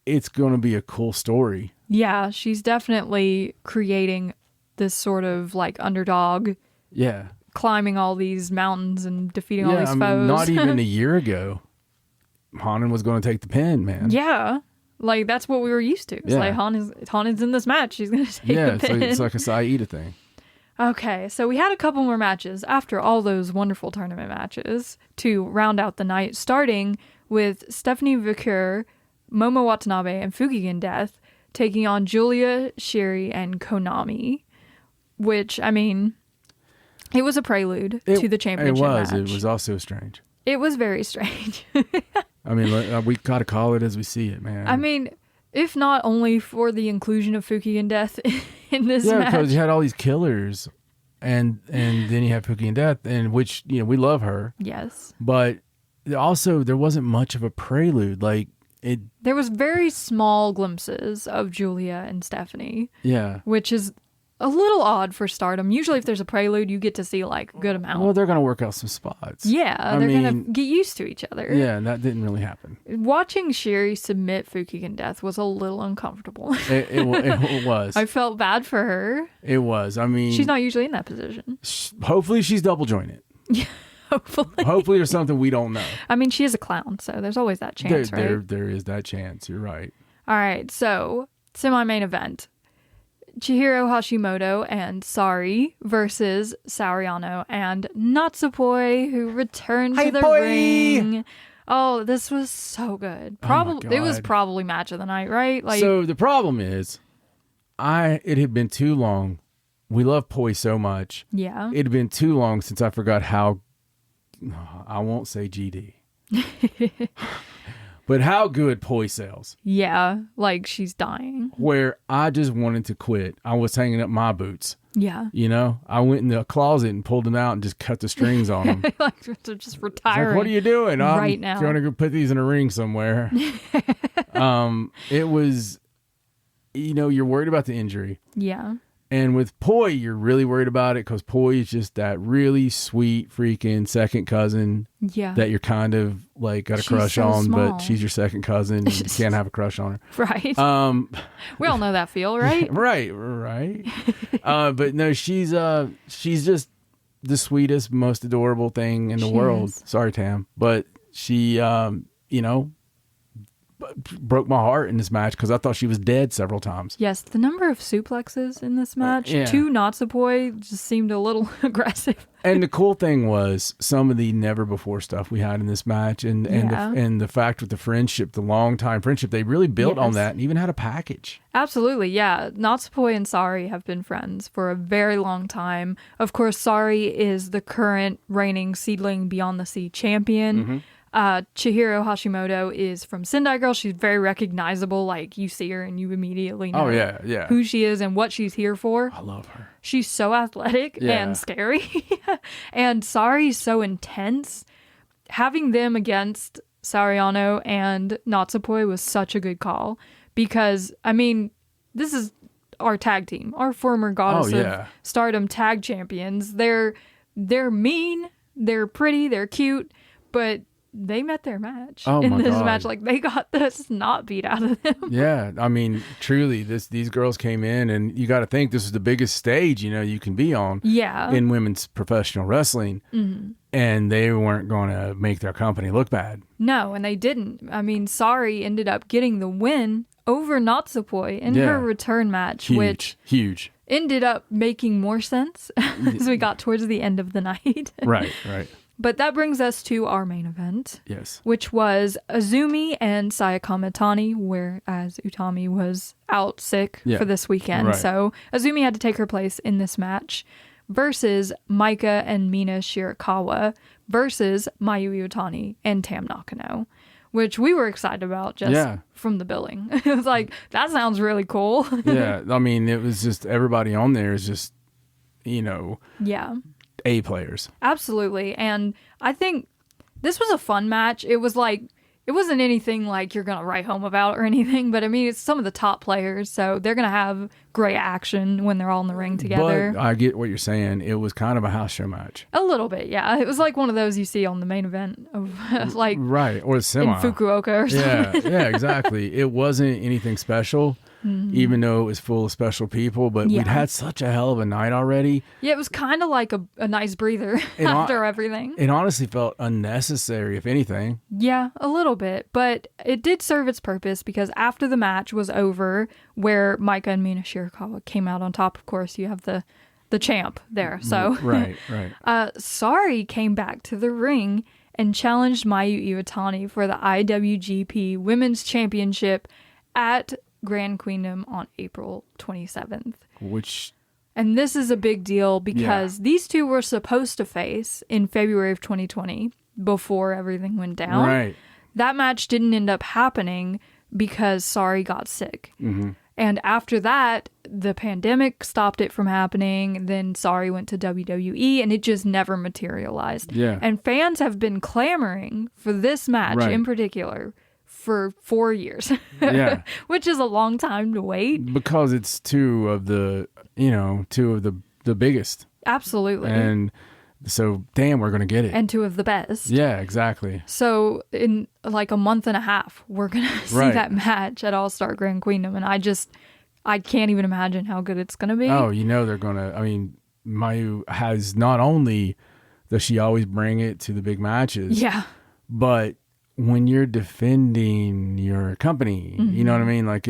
it's going to be a cool story. Yeah, she's definitely creating this sort of like underdog. Yeah. Climbing all these mountains and defeating all these foes. Not even a year ago, Hanan was going to take the pin, man. Yeah. Like, that's what we were used to. It's like, Hanan's in this match. She's going to take the pin. It's like a Saida thing. Okay, so we had a couple more matches after all those wonderful tournament matches to round out the night, starting with Stephanie Vicur, Momo Watanabe, and Fukigen Death taking on Julia, Shiri, and Konami, which, I mean, it was a prelude to the championship match. It was also strange. It was very strange. I mean, we got to call it as we see it, man. I mean, if not only for the inclusion of Fukigen Death in this match. Yeah, because you had all these killers, and then you have Fukigen Death, and which, we love her. Yes. But also, there wasn't much of a prelude. There was very small glimpses of Julia and Stephanie. Yeah. Which is a little odd for Stardom. Usually if there's a prelude, you get to see like a good amount. Well, they're going to work out some spots. Yeah, they're going to get used to each other. Yeah, and that didn't really happen. Watching Shiri submit Fukigen Death was a little uncomfortable. It was. I felt bad for her. It was. I mean, she's not usually in that position. Hopefully she's double jointed. Yeah. Hopefully there's something we don't know. I mean, she is a clown, so there's always that chance, right? There is that chance. You're right. All right, so semi-main event. Chihiro Hashimoto and Sari versus Sariano and Natsupoi, who returned to the ring. Oh, this was so good. It was probably match of the night, right? Like, so the problem is, it had been too long. We love Poi so much. Yeah. It had been too long since I forgot how, I won't say GD, but how good Poi sells. Yeah, like she's dying. Where I just wanted to quit. I was hanging up my boots. Yeah. You know, I went in the closet and pulled them out and just cut the strings on them. Like, just retiring. Like, what are you doing? Right now. I'm going to go put these in a ring somewhere. It was, you're worried about the injury. Yeah. And with Poi, you're really worried about it because Poi is just that really sweet freaking second cousin that you're kind of like got a crush on, small. but she's your second cousin and you can't have a crush on her. Right. We all know that feel, right? Right. But no, she's just the sweetest, most adorable thing in the world. Sorry, Tam. But she, broke my heart in this match because I thought she was dead several times. Yes, the number of suplexes in this match to Natsupoi just seemed a little aggressive. And the cool thing was some of the never before stuff we had in this match, and the fact with the friendship, the long time friendship, they really built on that and even had a package. Absolutely, yeah. Natsupoi and Sari have been friends for a very long time. Of course, Sari is the current reigning Seedling Beyond the Sea champion. Mm-hmm. Chihiro Hashimoto is from Sendai Girl. She's very recognizable. Like, you see her and you immediately know who she is and what she's here for. I love her. She's so athletic and scary. And Sari's so intense. Having them against Sariano and Natsupoi was such a good call. Because, I mean, this is our tag team. Our former Goddess of Stardom tag champions. They're mean. They're pretty. They're cute. But they met their match in this match. Like, they got the snot beat out of them. Yeah, I mean, truly, these girls came in, and you got to think this is the biggest stage you can be on. Yeah. In women's professional wrestling, and they weren't going to make their company look bad. No, and they didn't. I mean, Sari ended up getting the win over Natsupoi in her return match, which ended up making more sense as we got towards the end of the night. Right. But that brings us to our main event. Yes. Which was Azumi and Sayaka Mitani, whereas Utami was out sick for this weekend. Right. So Azumi had to take her place in this match versus Maika and Mina Shirakawa versus Mayu Iwatani and Tam Nakano, which we were excited about just from the billing. It was like, that sounds really cool. Yeah. I mean, it was just everybody on there is just, A players. Absolutely. And I think this was a fun match. It was like, it wasn't anything like you're going to write home about or anything, but I mean, it's some of the top players, so they're going to have great action when they're all in the ring together. But I get what you're saying. It was kind of a house show match. A little bit, yeah. It was like one of those you see on the main event of like right, or semi. In Fukuoka or something. Yeah, exactly. It wasn't anything special. Even though it was full of special people, but we'd had such a hell of a night already. Yeah, it was kind of like a nice breather after everything. It honestly felt unnecessary, if anything. Yeah, a little bit, but it did serve its purpose because after the match was over, where Maika and Mina Shirakawa came out on top, of course, you have the champ there. So right. Sari came back to the ring and challenged Mayu Iwatani for the IWGP Women's Championship at Grand Queendom on April 27th. And this is a big deal because these two were supposed to face in February of 2020 before everything went down. Right. That match didn't end up happening because Sari got sick. And after that, the pandemic stopped it from happening. Then Sari went to WWE and it just never materialized. Yeah. And fans have been clamoring for this match in particular for 4 years. Which is a long time to wait. Because it's two of the biggest. Absolutely. And so, damn, we're going to get it. And two of the best. Yeah, exactly. So, in like a month and a half, we're going to see that match at All-Star Grand Queendom. And I can't even imagine how good it's going to be. Oh, they're going to, I mean, Mayu has not only does she always bring it to the big matches. Yeah. But when you're defending your company, you know what I mean? Like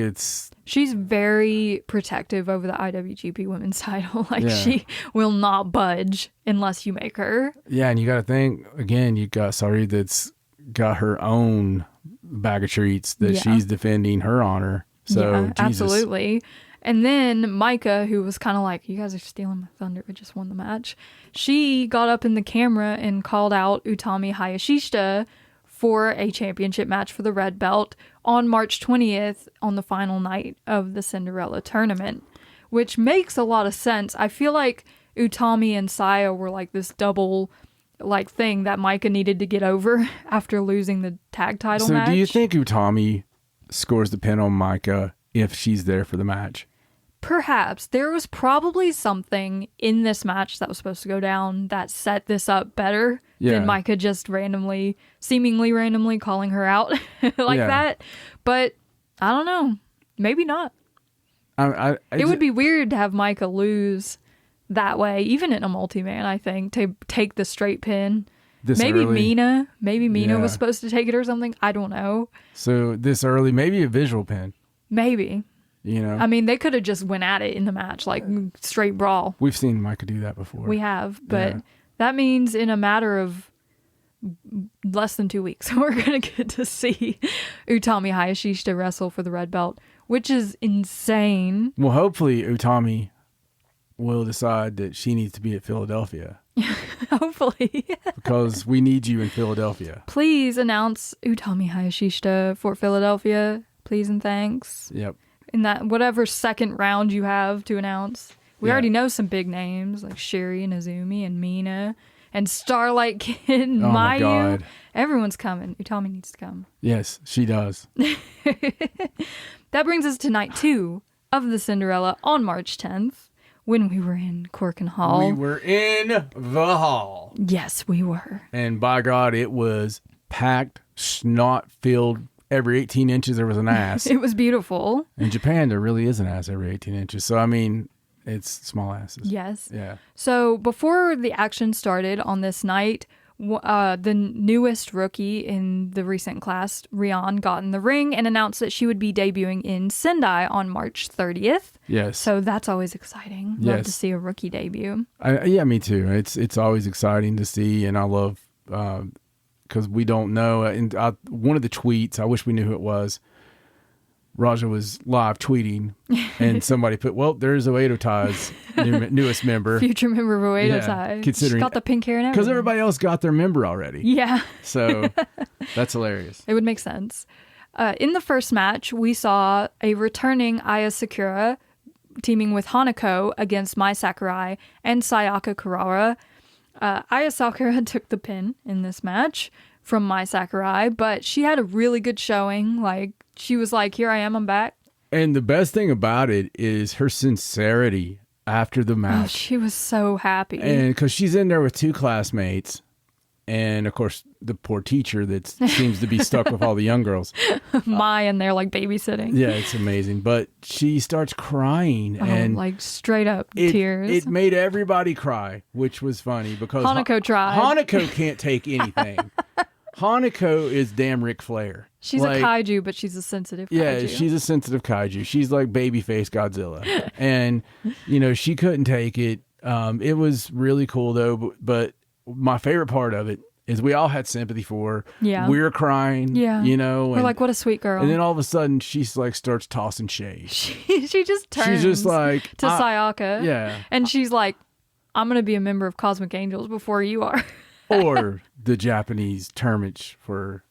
she's very protective over the IWGP Women's title. Like she will not budge unless you make her. Yeah, and you got to think again. You got Sari that's got her own bag of treats that she's defending her honor. So Jesus. Absolutely. And then Micah, who was kind of like, you guys are stealing my thunder, I just won the match. She got up in the camera and called out Utami Hayashishita for a championship match for the red belt on March 20th on the final night of the Cinderella Tournament, which makes a lot of sense. I feel like Utami and Saya were like this double like thing that Micah needed to get over after losing the tag title match. So do you think Utami scores the pin on Micah if she's there for the match? Perhaps. There was probably something in this match that was supposed to go down that set this up better than Micah just seemingly randomly calling her out like that. But I don't know. Maybe not. It would be weird to have Micah lose that way, even in a multi-man, I think, to take the straight pin. Maybe Mina was supposed to take it or something. I don't know. So this early, maybe a visual pin. Maybe. You know, I mean, they could have just went at it in the match, like straight brawl. We've seen Micah do that before. We have, but that means in a matter of less than 2 weeks, we're going to get to see Utami Hayashishita wrestle for the red belt, which is insane. Well, hopefully Utami will decide that she needs to be at Philadelphia. Hopefully. Because we need you in Philadelphia. Please announce Utami Hayashishita for Philadelphia. Please and thanks. Yep. In that whatever second round you have to announce. We already know some big names like Sherry and Azumi and Mina and Starlight Kid and Mayu. My God. Everyone's coming. Utami needs to come. Yes, she does. That brings us to night 2 of the Cinderella on March 10th when we were in Corkin Hall. We were in the hall. Yes, we were. And by God, it was packed, snot-filled. Every 18 inches, there was an ass. It was beautiful. In Japan, there really is an ass every 18 inches. So, I mean, it's small asses. Yes. Yeah. So, before the action started on this night, the newest rookie in the recent class, Rian, got in the ring and announced that she would be debuting in Sendai on March 30th. Yes. So, that's always exciting. Love to see a rookie debut. Yeah, me too. It's always exciting to see, and I love... because we don't know. And one of the tweets, I wish we knew who it was. Raja was live tweeting, and somebody put, well, there's Oedo Tai's newest member. Future member of Oedo Tai. Considering, she's got the pink hair and everything. Because everybody else got their member already. Yeah. So that's hilarious. It would make sense. In the first match, we saw a returning Aya Sakura teaming with Hanako against Mai Sakurai and Sayaka Kurara. Aya Sakura took the pin in this match from Mai Sakurai, but she had a really good showing. Like, she was like, here I am, I'm back. And the best thing about it is her sincerity after the match. Oh, she was so happy. And because she's in there with 2 classmates, and of course, the poor teacher that seems to be stuck with all the young girls. Mai and they're like babysitting. Yeah, it's amazing. But she starts crying. And like straight up tears. It made everybody cry, which was funny because Hanako tried. Hanako can't take anything. Hanako is damn Ric Flair. She's like, a kaiju, but she's a sensitive kaiju. Yeah, she's a sensitive kaiju. She's like babyface Godzilla. And, she couldn't take it. It was really cool, though. But my favorite part of it is we all had sympathy for her. Yeah. We were crying. Yeah. We're like, what a sweet girl. And then all of a sudden, she's like, starts tossing shade. She just turns she's just like, to Sayaka. Yeah. And she's like, I'm going to be a member of Cosmic Angels before you are. Or the Japanese termage for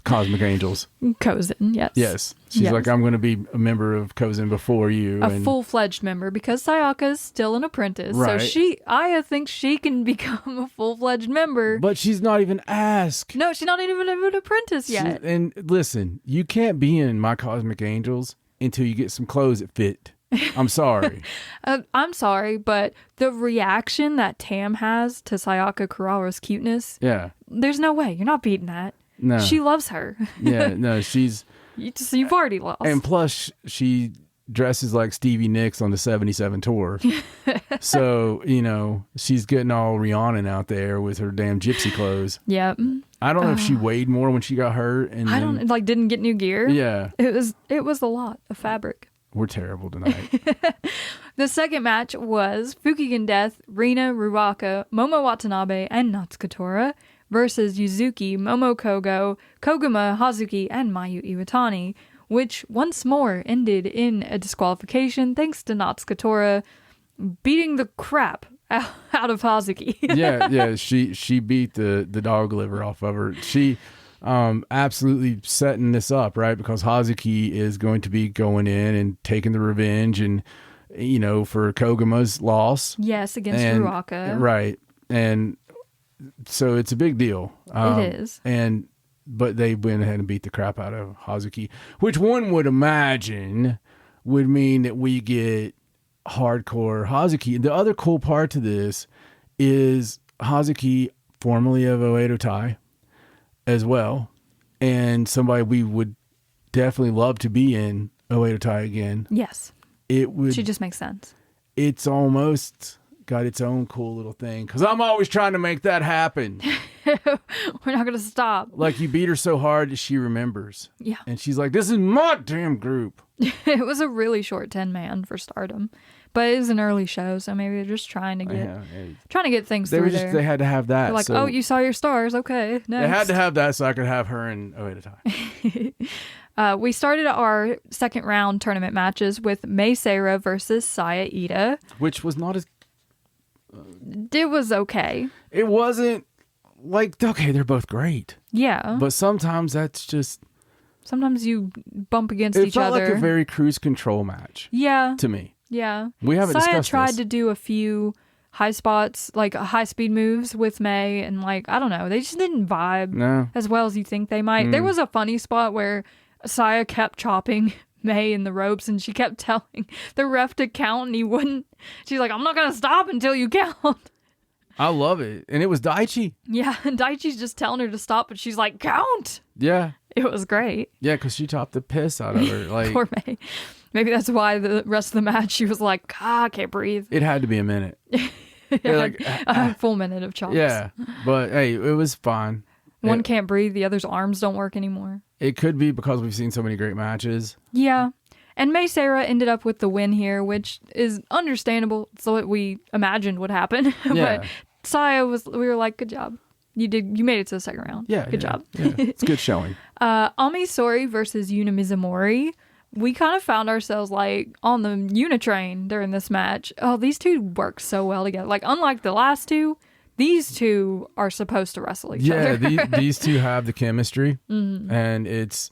Cosmic Angels. Kozen, yes. Yes. She's like, I'm going to be a member of Kozen before you. A full-fledged member, because Sayaka's still an apprentice. Right. So Aya thinks she can become a full-fledged member. But she's not even asked. No, she's not even an apprentice yet. And listen, you can't be in My Cosmic Angels until you get some clothes that fit. I'm sorry. I'm sorry, but the reaction that Tam has to Sayaka Kurara's cuteness, there's no way. You're not beating that. No. She loves her. Yeah, no, she's... You've already lost. And plus, she dresses like Stevie Nicks on the 77 tour. So, she's getting all Rhiannon out there with her damn gypsy clothes. Yep. I don't know if she weighed more when she got hurt. And I don't didn't get new gear. Yeah. It was a lot of fabric. We're terrible tonight. The second match was Fukigen Death, Rina, Ruaka, Momo Watanabe, and Natsuko Tora versus Yuzuki, Momo Kogo, Koguma, Hazuki, and Mayu Iwatani, which once more ended in a disqualification thanks to Natsuko Tora beating the crap out of Hazuki. yeah, she beat the dog liver off of her. She absolutely setting this up, right? Because Hazuki is going to be going in and taking the revenge and, for Koguma's loss. Yes, against Ruaka. Right. And so it's a big deal. It is. But they went ahead and beat the crap out of Hazuki, which one would imagine would mean that we get hardcore Hazuki. The other cool part to this is Hazuki, formerly of Oedo Tai, as well, and somebody we would definitely love to be in Oedo Tai again. Yes. She just makes sense. It's almost got its own cool little thing, because I'm always trying to make that happen. We're not going to stop. Like, you beat her so hard that she remembers. Yeah. And she's like, this is my damn group. It was a really short 10-man for Stardom, but it was an early show, so maybe they're just trying to get things through there. They had to have that. They're like, oh, you saw your stars. Okay, next. They had to have that so I could have her in Oedo Tai. We started our second round tournament matches with Mei Seira versus Saya Iida. Which was not as... It was okay. It wasn't okay, they're both great. Yeah. But sometimes that's just... Sometimes you bump against each other. It felt like a very cruise control match. Yeah. To me. Yeah. We haven't discussed this. Saya tried to do a few high spots, like high speed moves with May, and I don't know, they just didn't vibe as well as you think they might. There was a funny spot where Saya kept chopping May in the ropes, and she kept telling the ref to count, and he wouldn't. She's like, I'm not going to stop until you count. I love it. And it was Daichi. Yeah, and Daichi's just telling her to stop, but she's like, count. Yeah. It was great. Yeah, because she chopped the piss out of her. Poor May. Maybe that's why the rest of the match she was like, I can't breathe. It had to be a minute. A full minute of chops. Yeah, but hey, it was fine. One can't breathe, the other's arms don't work anymore. It could be because we've seen so many great matches. Yeah. And Mei Seira ended up with the win here, which is understandable. It's what we imagined would happen. Yeah. But Saya we were like, good job. You made it to the second round. Yeah. Good job. Yeah. It's good showing. Ami Sourei versus Yuna Mizumori. We kind of found ourselves on the Yuna train during this match. Oh, these two work so well together. Unlike the last two, these two are supposed to wrestle each other. Yeah, these two have the chemistry. Mm-hmm. And it's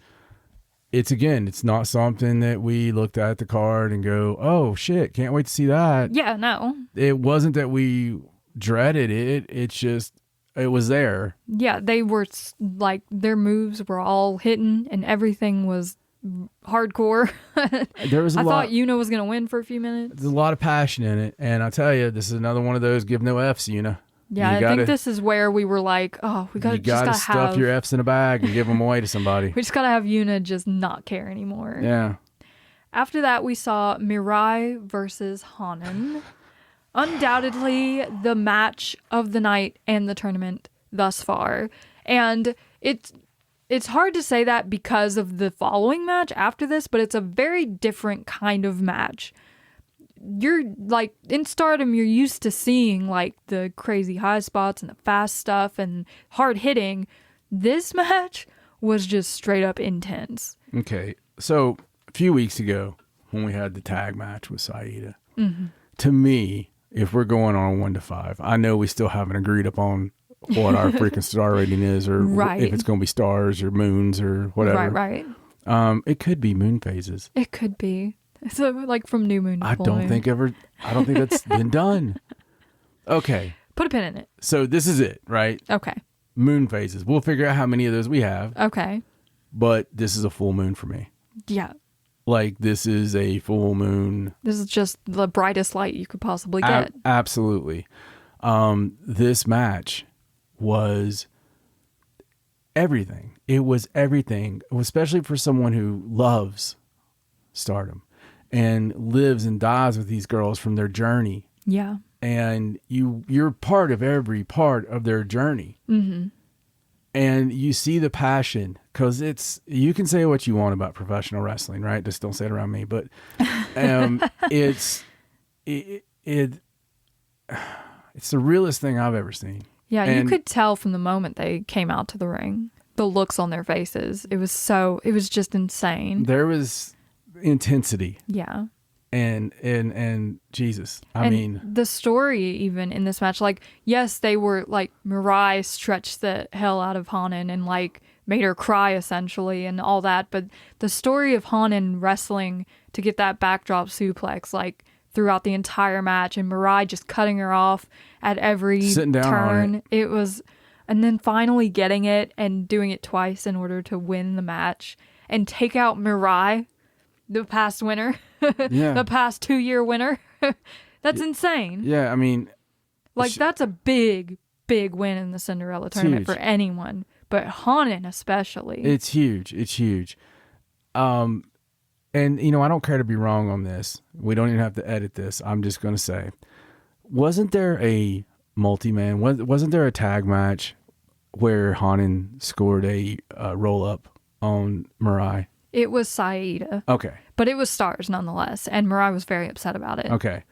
again, it's not something that we looked at the card and go, oh shit, can't wait to see that. Yeah, no. It wasn't that we dreaded it. It's just, it was there. Yeah, they were their moves were all hitting and everything was hardcore. I thought Yuna was going to win for a few minutes. There's a lot of passion in it. And I tell you, this is another one of those give no F's, Yuna. Yeah, I think this is where we were like, oh, we gotta stuff your F's in a bag and give them away to somebody. We just gotta have Yuna just not care anymore. Yeah. After that, we saw Mirai versus Hanan. Undoubtedly the match of the night and the tournament thus far. And it's hard to say that because of the following match after this, but it's a very different kind of match. You're in Stardom, you're used to seeing the crazy high spots and the fast stuff and hard hitting. This match was just straight up intense. Okay, so a few weeks ago when we had the tag match with Saida, to me, if we're going on 1 to 5, I know we still haven't agreed upon what our freaking star rating is, or if it's going to be stars or moons or whatever. Right. It could be moon phases. It could be. So from new moon to full moon. I don't think that's been done. Okay. Put a pin in it. So this is it, right? Okay. Moon phases. We'll figure out how many of those we have. Okay. But this is a full moon for me. Yeah. This is a full moon. This is just the brightest light you could possibly get. Absolutely. This match was everything. It was everything, especially for someone who loves Stardom and lives and dies with these girls from their journey. Yeah. And you're part of every part of their journey. Mm-hmm. And you see the passion, because you can say what you want about professional wrestling, right? Just don't say it around me. But it's the realest thing I've ever seen. Yeah, you could tell from the moment they came out to the ring, the looks on their faces. It was just insane. There was intensity. Yeah. And Jesus, I mean, the story even in this match, like, yes, they were like, Mirai stretched the hell out of Hanan and like made her cry essentially and all that, but the story of Hanan wrestling to get that backdrop suplex like throughout the entire match, and Mirai just cutting her off at every sitting down turn, on it was, and then finally getting it and doing it twice in order to win the match and take out Mirai, the past winner. The past 2-year winner. That's insane. Yeah, I mean, like, that's a big win in the Cinderella tournament for anyone, but Hanan especially. It's huge. And you know, I don't care to be wrong on this. We don't even have to edit this. I'm just going to say, wasn't there a multi-man? Wasn't there a tag match where Hanan scored a roll-up on Mirai? It was Saida. Okay. But it was stars nonetheless, and Mirai was very upset about it. Okay.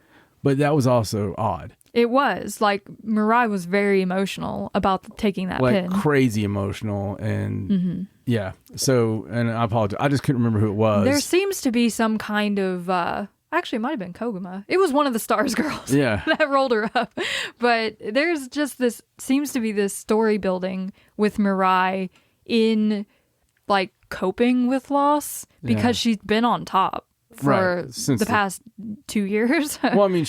But that was also odd. It was. Like, Mirai was very emotional about taking that pin. Like, crazy emotional, and yeah. So, and I apologize. I just couldn't remember who it was. There seems to be some kind of, actually, it might have been Koguma. It was one of the Stars girls that rolled her up. But there's just seems to be this story building with Mirai in, like, coping with loss because she's been on top for the past 2 years. Well, I mean,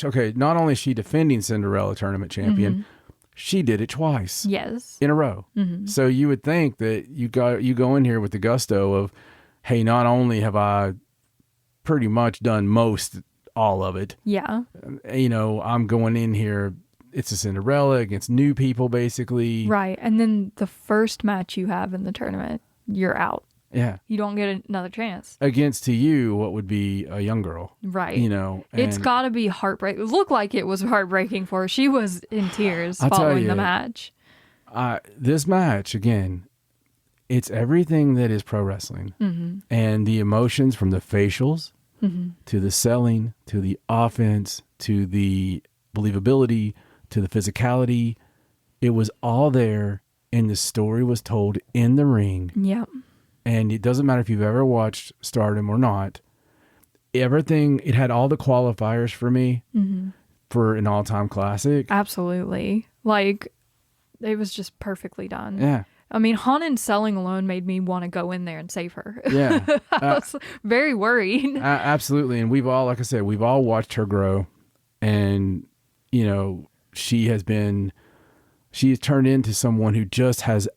okay, not only is she defending Cinderella Tournament champion, she did it twice. Yes. In a row. So you would think that you go in here with the gusto of, hey, not only have I pretty much done all of it. Yeah. You know, I'm going in here, it's a Cinderella against new people, basically. Right. And then the first match you have in the tournament, you're out. Yeah. You don't get another chance. Against to you, what would be a young girl. Right. You know. It's got to be heartbreaking. It looked like it was heartbreaking for her. She was in tears following the match. This match, again, it's everything that is pro wrestling. And the emotions from the facials to the selling, to the offense, to the believability, to the physicality. It was all there. And the story was told in the ring. Yep. And it doesn't matter if you've ever watched Stardom or not. Everything, it had all the qualifiers for me for an all-time classic. Absolutely. Like, it was just perfectly done. Yeah. I mean, Hanan selling alone made me want to go in there and save her. Yeah. I was very worried. Absolutely. And we've all, like I said, we've all watched her grow. And, you know, she has turned into someone who just has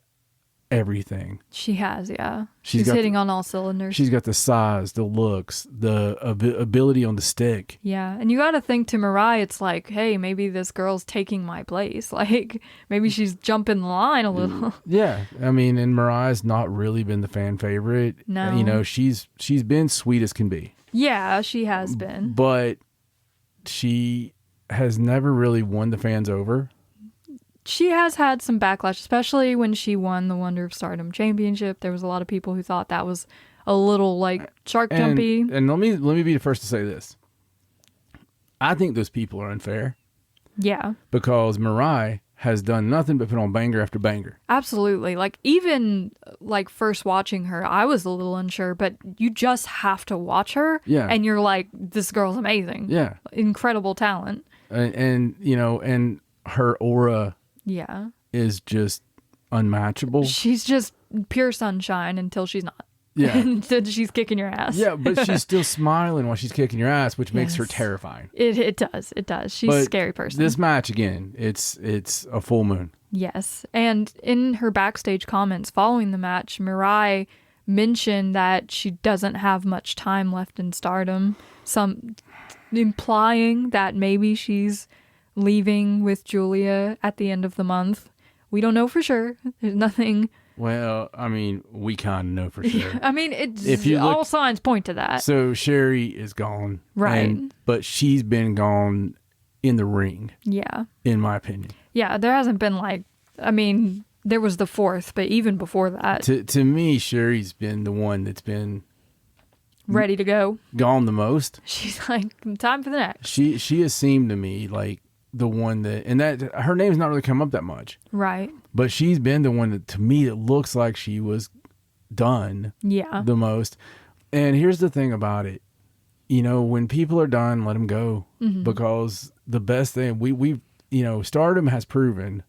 everything. She has, yeah. She's hitting on all cylinders. She's got the size, the looks, the ability on the stick. Yeah, and you got to think to Mirai, it's like, hey, maybe this girl's taking my place. Like, maybe she's jumping the line a little. Yeah, I mean, and Mirai's not really been the fan favorite. No. You know, she's been sweet as can be. Yeah, she has been. But she has never really won the fans over. She has had some backlash, especially when she won the Wonder of Stardom Championship. There was a lot of people who thought that was a little like shark jumpy. And let me be the first to say this. I think those people are unfair. Yeah. Because Mirai has done nothing but put on banger after banger. Absolutely. Like, even like first watching her, I was a little unsure, but you just have to watch her. Yeah. And you're like, this girl's amazing. Yeah. Incredible talent. And you know, and her aura is just unmatchable. She's just pure sunshine until she's not. Yeah. Until she's kicking your ass. Yeah, but she's still smiling while she's kicking your ass, which makes her terrifying. It does. It does. She's a scary person. This match, again, it's a full moon. Yes. And in her backstage comments following the match, Mirai mentioned that she doesn't have much time left in Stardom, some implying that maybe she's leaving with Julia at the end of the month. We don't know for sure. There's nothing. Well, I mean, we kind of know for sure. I mean, all signs point to that. So Sherry is gone. Right. But she's been gone in the ring. Yeah. In my opinion. Yeah, there hasn't been there was the fourth, but even before that. To me, Sherry's been the one that's been ready to go. Gone the most. She's like, time for the next. She has seemed to me like the one that, and that her name's not really come up that much. Right. But she's been the one that, to me, it looks like she was done the most. And here's the thing about it. You know, when people are done, let them go. Because the best thing, we Stardom has proven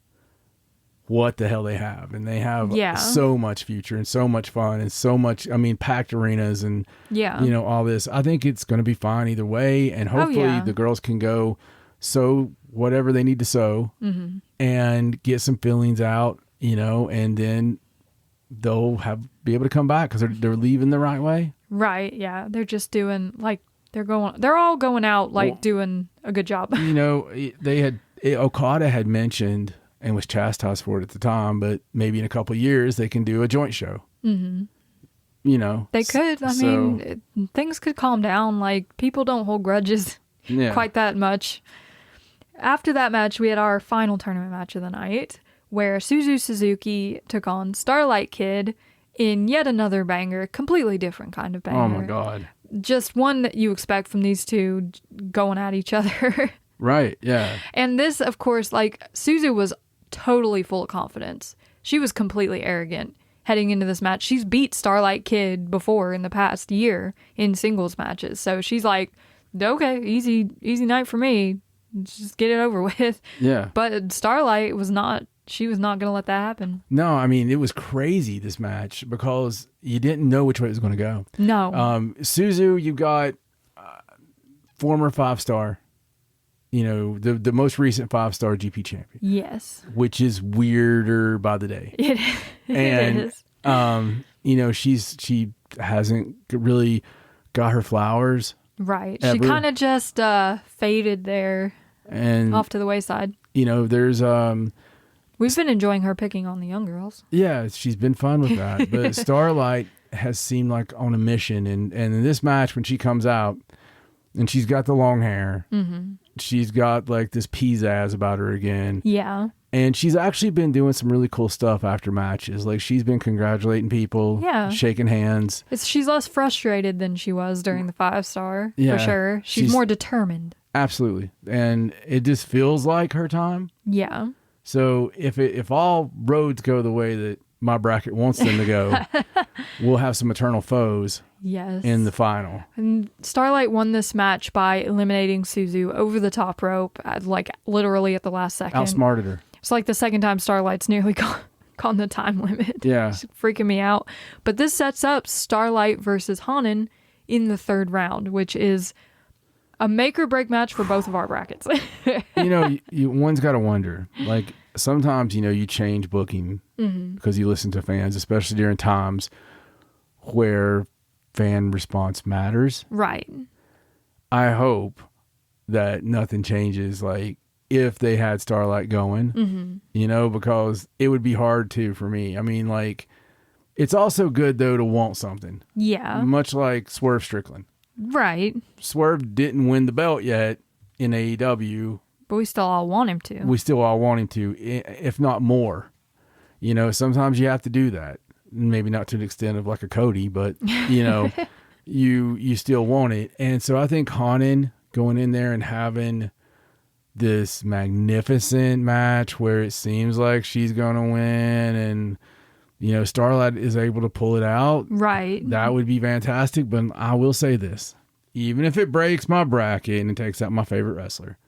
what the hell they have. And they have so much future and so much fun and so much, packed arenas and, all this. I think it's going to be fine either way. And hopefully the girls can go sew whatever they need to sew and get some feelings out, and then they'll be able to come back because they're leaving the right way. Right. Yeah. They're just doing they're all going out doing a good job. Okada had mentioned and was chastised for it at the time, but maybe in a couple of years they can do a joint show. They could. I mean, things could calm down. People don't hold grudges quite that much. After that match, we had our final tournament match of the night, where Suzu Suzuki took on Starlight Kid in yet another banger, completely different kind of banger. Oh my God. Just one that you expect from these two going at each other. Right, yeah. And this, of course, Suzu was totally full of confidence. She was completely arrogant heading into this match. She's beat Starlight Kid before in the past year in singles matches. So she's like, okay, easy night for me. Just get it over with. Yeah. But Starlight was not going to let that happen. No, it was crazy, this match, because you didn't know which way it was going to go. No. Suzu, you got former 5-star, the most recent 5-star GP champion. Yes. Which is weirder by the day. It is. She hasn't really got her flowers. Right. Ever. She kind of just faded there and off to the wayside. There's we've been enjoying her picking on the young girls. Yeah, she's been fun with that. But Starlight has seemed like on a mission, and in this match when she comes out and she's got the long hair, she's got this pizzazz about her again. Yeah. And she's actually been doing some really cool stuff after matches. She's been congratulating people, shaking hands. She's less frustrated than she was during the 5-star, for sure. She's more determined. Absolutely. And it just feels like her time. Yeah. So if all roads go the way that my bracket wants them to go, we'll have some eternal foes. Yes. In the final. And Starlight won this match by eliminating Suzu over the top rope, literally at the last second. Outsmarted her. It's the second time Starlight's nearly gone the time limit. Yeah. It's freaking me out. But this sets up Starlight versus Hanan in the third round, which is a make or break match for both of our brackets. One's got to wonder. Sometimes, you change booking because you listen to fans, especially during times where fan response matters. Right. I hope that nothing changes. If they had Starlight going, because it would be hard too for me. It's also good though to want something. Yeah. Much like Swerve Strickland. Right. Swerve didn't win the belt yet in AEW. But we still all want him to. We still all want him to, if not more. Sometimes you have to do that. Maybe not to the extent of a Cody, but, you still want it. And so I think Hanan going in there and having this magnificent match where it seems like she's going to win and, Starlight is able to pull it out. Right. That would be fantastic. But I will say this, even if it breaks my bracket and it takes out my favorite wrestler,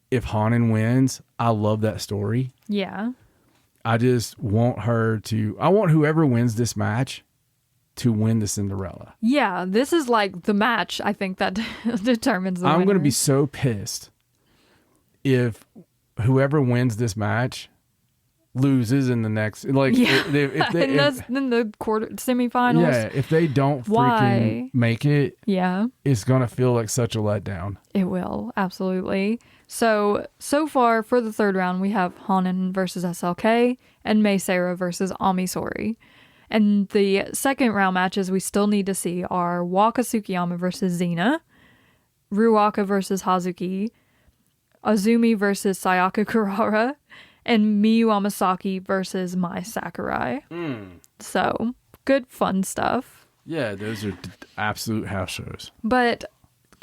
if Hanan wins, I love that story. Yeah. I just want I want whoever wins this match to win the Cinderella. Yeah, this is the match, I think, that determines the winner. I'm going to be so pissed if whoever wins this match loses in the next, in the semifinals. Yeah, if they don't freaking make it, it's gonna feel like such a letdown. It will, absolutely. So far for the third round, we have Hanan versus SLK and Mei Seira versus Ami Sourei. And the second round matches we still need to see are Waka Tsukiyama versus Xena, Ruaka versus Hazuki, Azumi versus Sayaka Kurara, and Miyu Amasaki versus Mai Sakurai. So, good fun stuff. Yeah, those are absolute house shows. But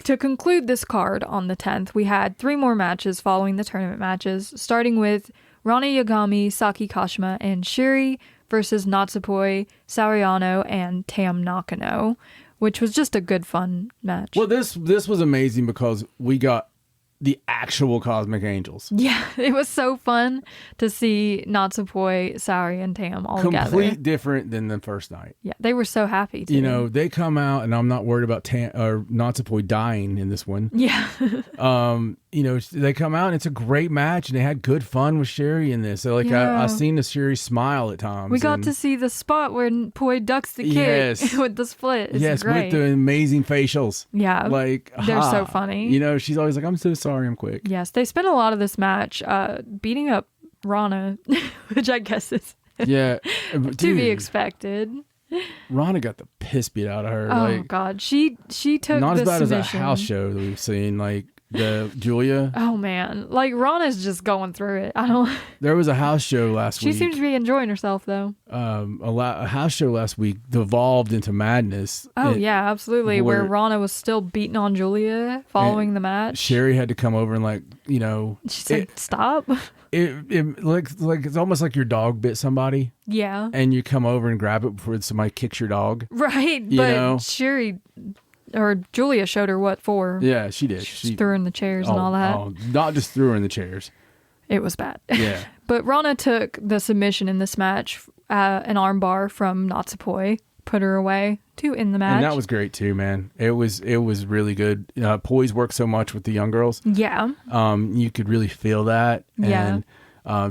to conclude this card on the 10th, we had 3 more matches following the tournament matches, starting with Rana Yagami, Saki Kashima, and Shiri versus Natsupoi, Sariano, and Tam Nakano, which was just a good, fun match. Well, this was amazing because we got the actual Cosmic Angels. Yeah, it was so fun to see Natsupoi, Sari, and Tam all together. Complete different than the first night. Yeah, they were so happy too. You know, they come out, and I'm not worried about Natsupoi dying in this one. Yeah. You know, they come out, and it's a great match, and they had good fun with Sherry in this. So, like, Yeah. I seen the Sherry smile at times. We got to see the spot where Poi ducks the kick with the split. It's great. With the amazing facials. Yeah. Like, they're so funny. You know, she's always like, I'm so sorry, I'm quick. Yes, they spent a lot of this match beating up Rana, which I guess is to be expected. Rana got the piss beat out of her. Oh, God. She took not the as bad submission. as a house show that we've seen. Like, the Julia. Oh, man. Like, Rana's just going through it. There was a house show last week. She seems to be enjoying herself, though. A house show last week devolved into madness. Oh, yeah, absolutely. Where Rana was still beating on Julia following the match. Sherry had to come over and, like, you know. She said, stop. It like it's almost like your dog bit somebody. Yeah. And you come over and grab it before somebody kicks your dog. Right. You know? Sherry... Or Julia showed her what for. Yeah, she did. She threw her in the chairs and all that. Oh, not just threw her in the chairs. It was bad. Yeah. But Rana took the submission in this match, an armbar from Natsupoi, put her away to end the match. And that was great too, man. It was really good. Poise worked so much with the young girls. Yeah. You could really feel that. And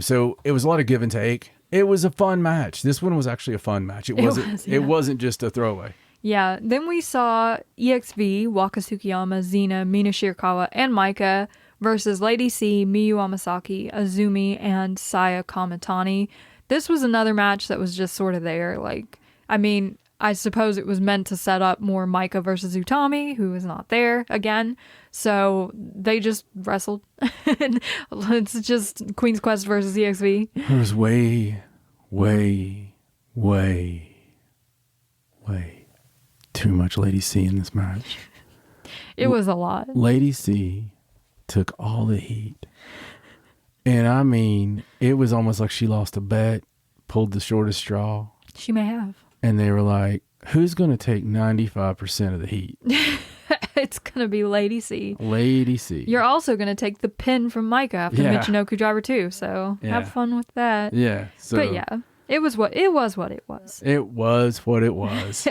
so it was a lot of give and take. It was a fun match. This one was actually a fun match. It wasn't just a throwaway. Yeah, then we saw EXV, Waka Tsukiyama, Xena, Mina Shirakawa, and Maika versus Lady C, Miyu Amasaki, Azumi, and Saya Kamitani. This was another match that was just sort of there. Like, I mean, I suppose it was meant to set up more Maika versus Utami, who is not there again. So they just wrestled. It's just Queen's Quest versus EXV. There was way too much Lady C in this match. It was a lot. Lady C took all the heat. And I mean, it was almost like she lost a bet, pulled the shortest straw. She may have. And they were like, who's going to take 95% of the heat? It's going to be Lady C. Lady C. You're also going to take the pin from Maika after Michinoku Driver 2. So have fun with that. Yeah. So, but yeah. It was what it was. It was what it was.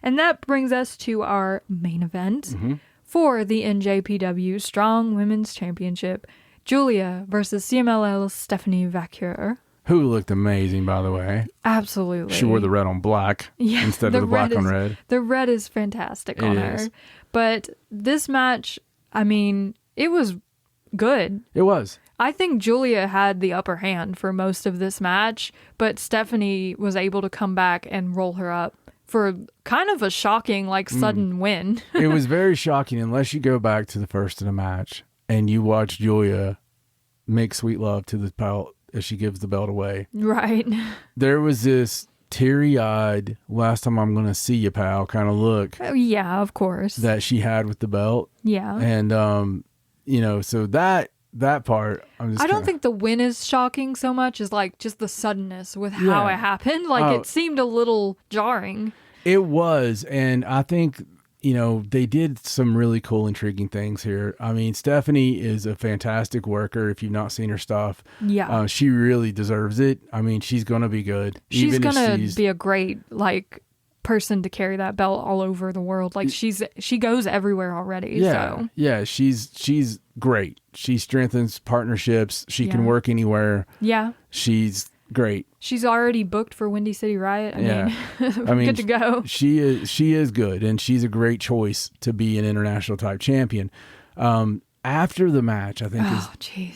And that brings us to our main event for the NJPW Strong Women's Championship. Julia versus CMLL's Stephanie Vaquer. Who looked amazing, by the way. Absolutely. She wore the red on black instead of the black on red. The red is fantastic on her. But this match, I mean, it was good. It was. I think Julia had the upper hand for most of this match, but Stephanie was able to come back and roll her up for kind of a shocking, sudden win. It was very shocking unless you go back to the first of the match and you watch Julia make sweet love to the belt as she gives the belt away. Right. There was this teary-eyed, last time I'm going to see you, pal, kind of look. Oh, yeah, of course. That she had with the belt. Yeah. And, so that part, I don't think the win is shocking so much as just the suddenness with how it happened. It seemed a little jarring. It was. And I think, they did some really cool, intriguing things here. I mean, Stephanie is a fantastic worker. If you've not seen her stuff, she really deserves it. I mean, she's going to be good. She's going to be a great, person to carry that belt all over the world. She goes everywhere already. Yeah, she's great. She strengthens partnerships. She can work anywhere. Yeah. She's great. She's already booked for Windy City Riot. I mean, good to go. She is good, and she's a great choice to be an international type champion. After the match, I think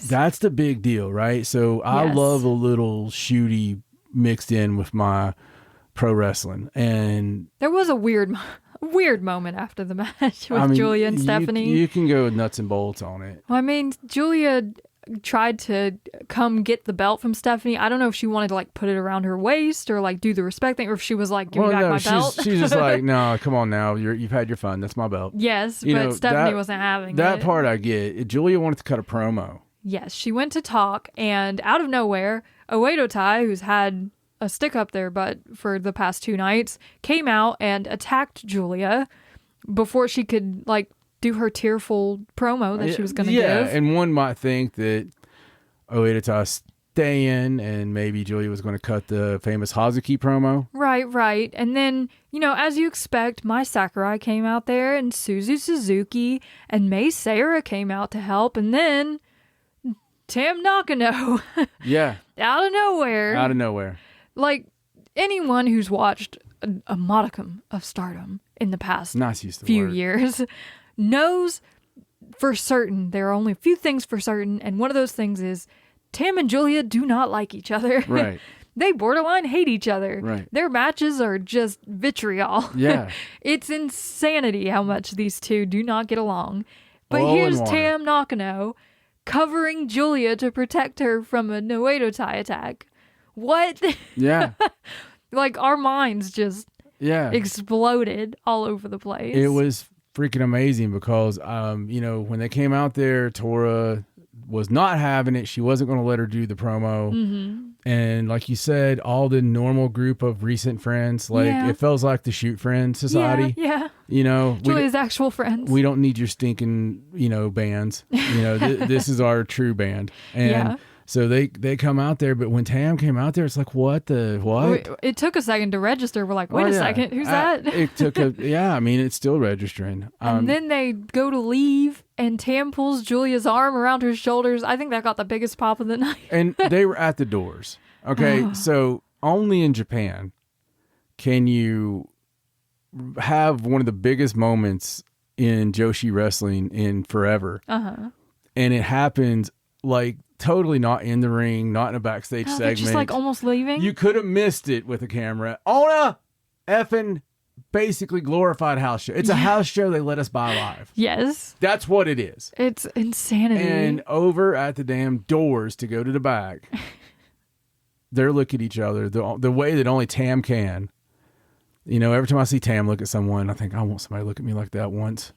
that's the big deal, right? So I love a little shooty mixed in with my pro wrestling, and there was a weird moment after the match with Julia and Stephanie. You can go nuts and bolts on it. Well, I mean, Julia tried to come get the belt from Stephanie. I don't know if she wanted to like put it around her waist or like do the respect thing, or if she was like, give me back my belt. She's just like, no, come on now. You've had your fun. That's my belt. Yes, but Stephanie wasn't having that it. part I get. Julia wanted to cut a promo. Yes, she went to talk, and out of nowhere, Oedo Tai, who's had a stick up their butt for the past 2 nights, came out and attacked Julia before she could like do her tearful promo that she was going to give. Yeah, and one might think that Oedo Tai staying and maybe Julia was going to cut the famous Hazuki promo. Right. And then, as you expect, Mai Sakurai came out there and Suzu Suzuki and Mei Seira came out to help. And then Tam Nakano. Yeah. Out of nowhere. Like, anyone who's watched a modicum of Stardom in the past few years knows for certain there are only a few things for certain, and one of those things is Tam and Julia do not like each other. Right. They borderline hate each other. Right. Their matches are just vitriol. Yeah. It's insanity how much these two do not get along. But Oil here's and water. Tam Nakano covering Julia to protect her from a Oedo Tai attack. What? Yeah. Like, our minds just exploded all over the place. It was freaking amazing because, when they came out there, Tora was not having it. She wasn't going to let her do the promo. Mm-hmm. And like you said, all the normal group of recent friends, it feels like the Shoot Friends Society. Yeah. Julia's actual friends. We don't need your stinking, bands. This is our true band. And so they come out there, but when Tam came out there, it's like, what? It took a second to register. We're like, wait a second, who's that? It took it's still registering. And then they go to leave, and Tam pulls Julia's arm around her shoulders. I think that got the biggest pop of the night. And they were at the doors. Okay, so only in Japan can you have one of the biggest moments in Joshi wrestling in forever. Uh-huh. And it happens like totally not in the ring, not in a backstage segment. Just like almost leaving? You could have missed it with a camera on a effing basically glorified house show. It's a house show they let us buy live. Yes. That's what it is. It's insanity. And over at the damn doors to go to the back, they're looking at each other the way that only Tam can. Every time I see Tam look at someone, I think, I want somebody to look at me like that once.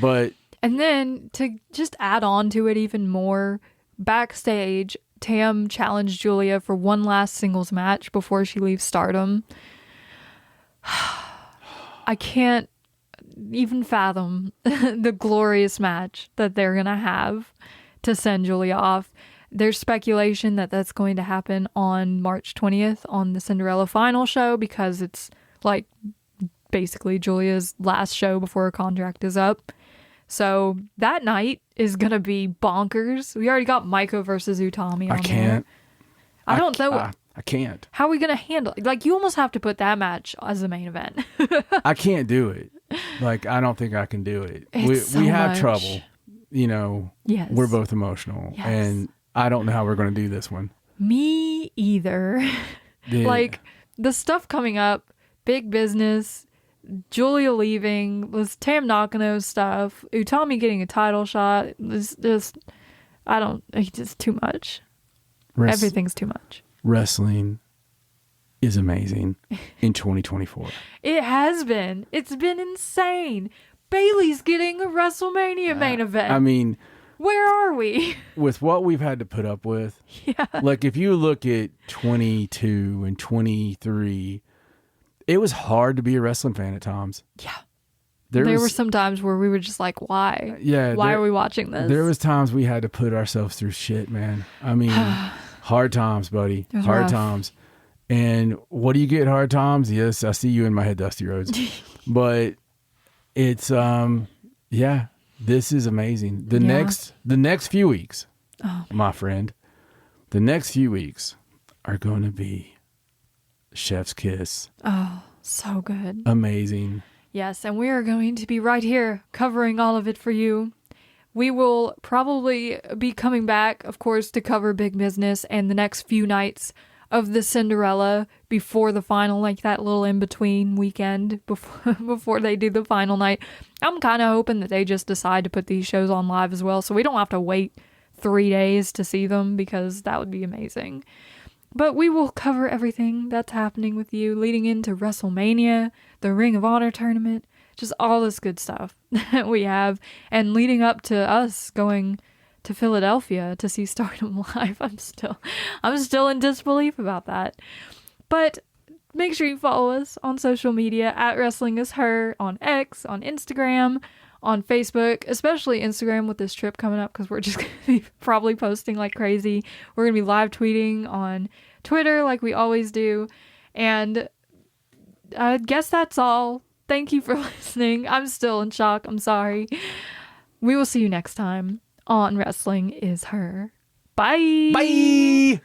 But... And then to just add on to it even more, backstage, Tam challenged Julia for one last singles match before she leaves Stardom. I can't even fathom the glorious match that they're going to have to send Julia off. There's speculation that that's going to happen on March 20th on the Cinderella final show because it's like basically Julia's last show before her contract is up. So that night is going to be bonkers. We already got Maiko versus Utami on there. I don't know. I can't. How are we going to handle it? Like, you almost have to put that match as the main event. I can't do it. Like, I don't think I can do it. We have trouble. Yes. We're both emotional. Yes. And I don't know how we're going to do this one. Me either. Yeah. Like, the stuff coming up, Big Business, Julia leaving, was Tam Nakano's stuff, Utami getting a title shot, it's just too much. Everything's too much. Wrestling is amazing in 2024. It has been. It's been insane. Bayley's getting a WrestleMania main event. I mean, where are we? With what we've had to put up with. Yeah. Like, if you look at 22 and 23, it was hard to be a wrestling fan at times. Yeah. There were some times where we were just like, why? Yeah. Why are we watching this? There was times we had to put ourselves through shit, man. I mean, hard times, buddy. Hard rough. times. And what do you get hard times? Yes, I see you in my head, Dusty Rhodes. But it's, this is amazing. The next few weeks, my friend, the next few weeks are going to be chef's kiss. Oh, so good. Amazing. Yes, and we are going to be right here covering all of it for you. We will probably be coming back, of course, to cover Big Business and the next few nights of the Cinderella before the final, like that little in-between weekend before they do the final night. I'm kind of hoping that they just decide to put these shows on live as well, so we don't have to wait 3 days to see them because that would be amazing. But we will cover everything that's happening with you leading into WrestleMania, the Ring of Honor tournament, just all this good stuff that we have, and leading up to us going to Philadelphia to see Stardom live. I'm still in disbelief about that. But make sure you follow us on social media at Wrestling Is Her, on X, on Instagram, on Facebook, especially Instagram with this trip coming up because we're just going to be probably posting like crazy. We're going to be live tweeting on Twitter like we always do. And I guess that's all. Thank you for listening. I'm still in shock. I'm sorry. We will see you next time on Wrestling Is Her. Bye. Bye.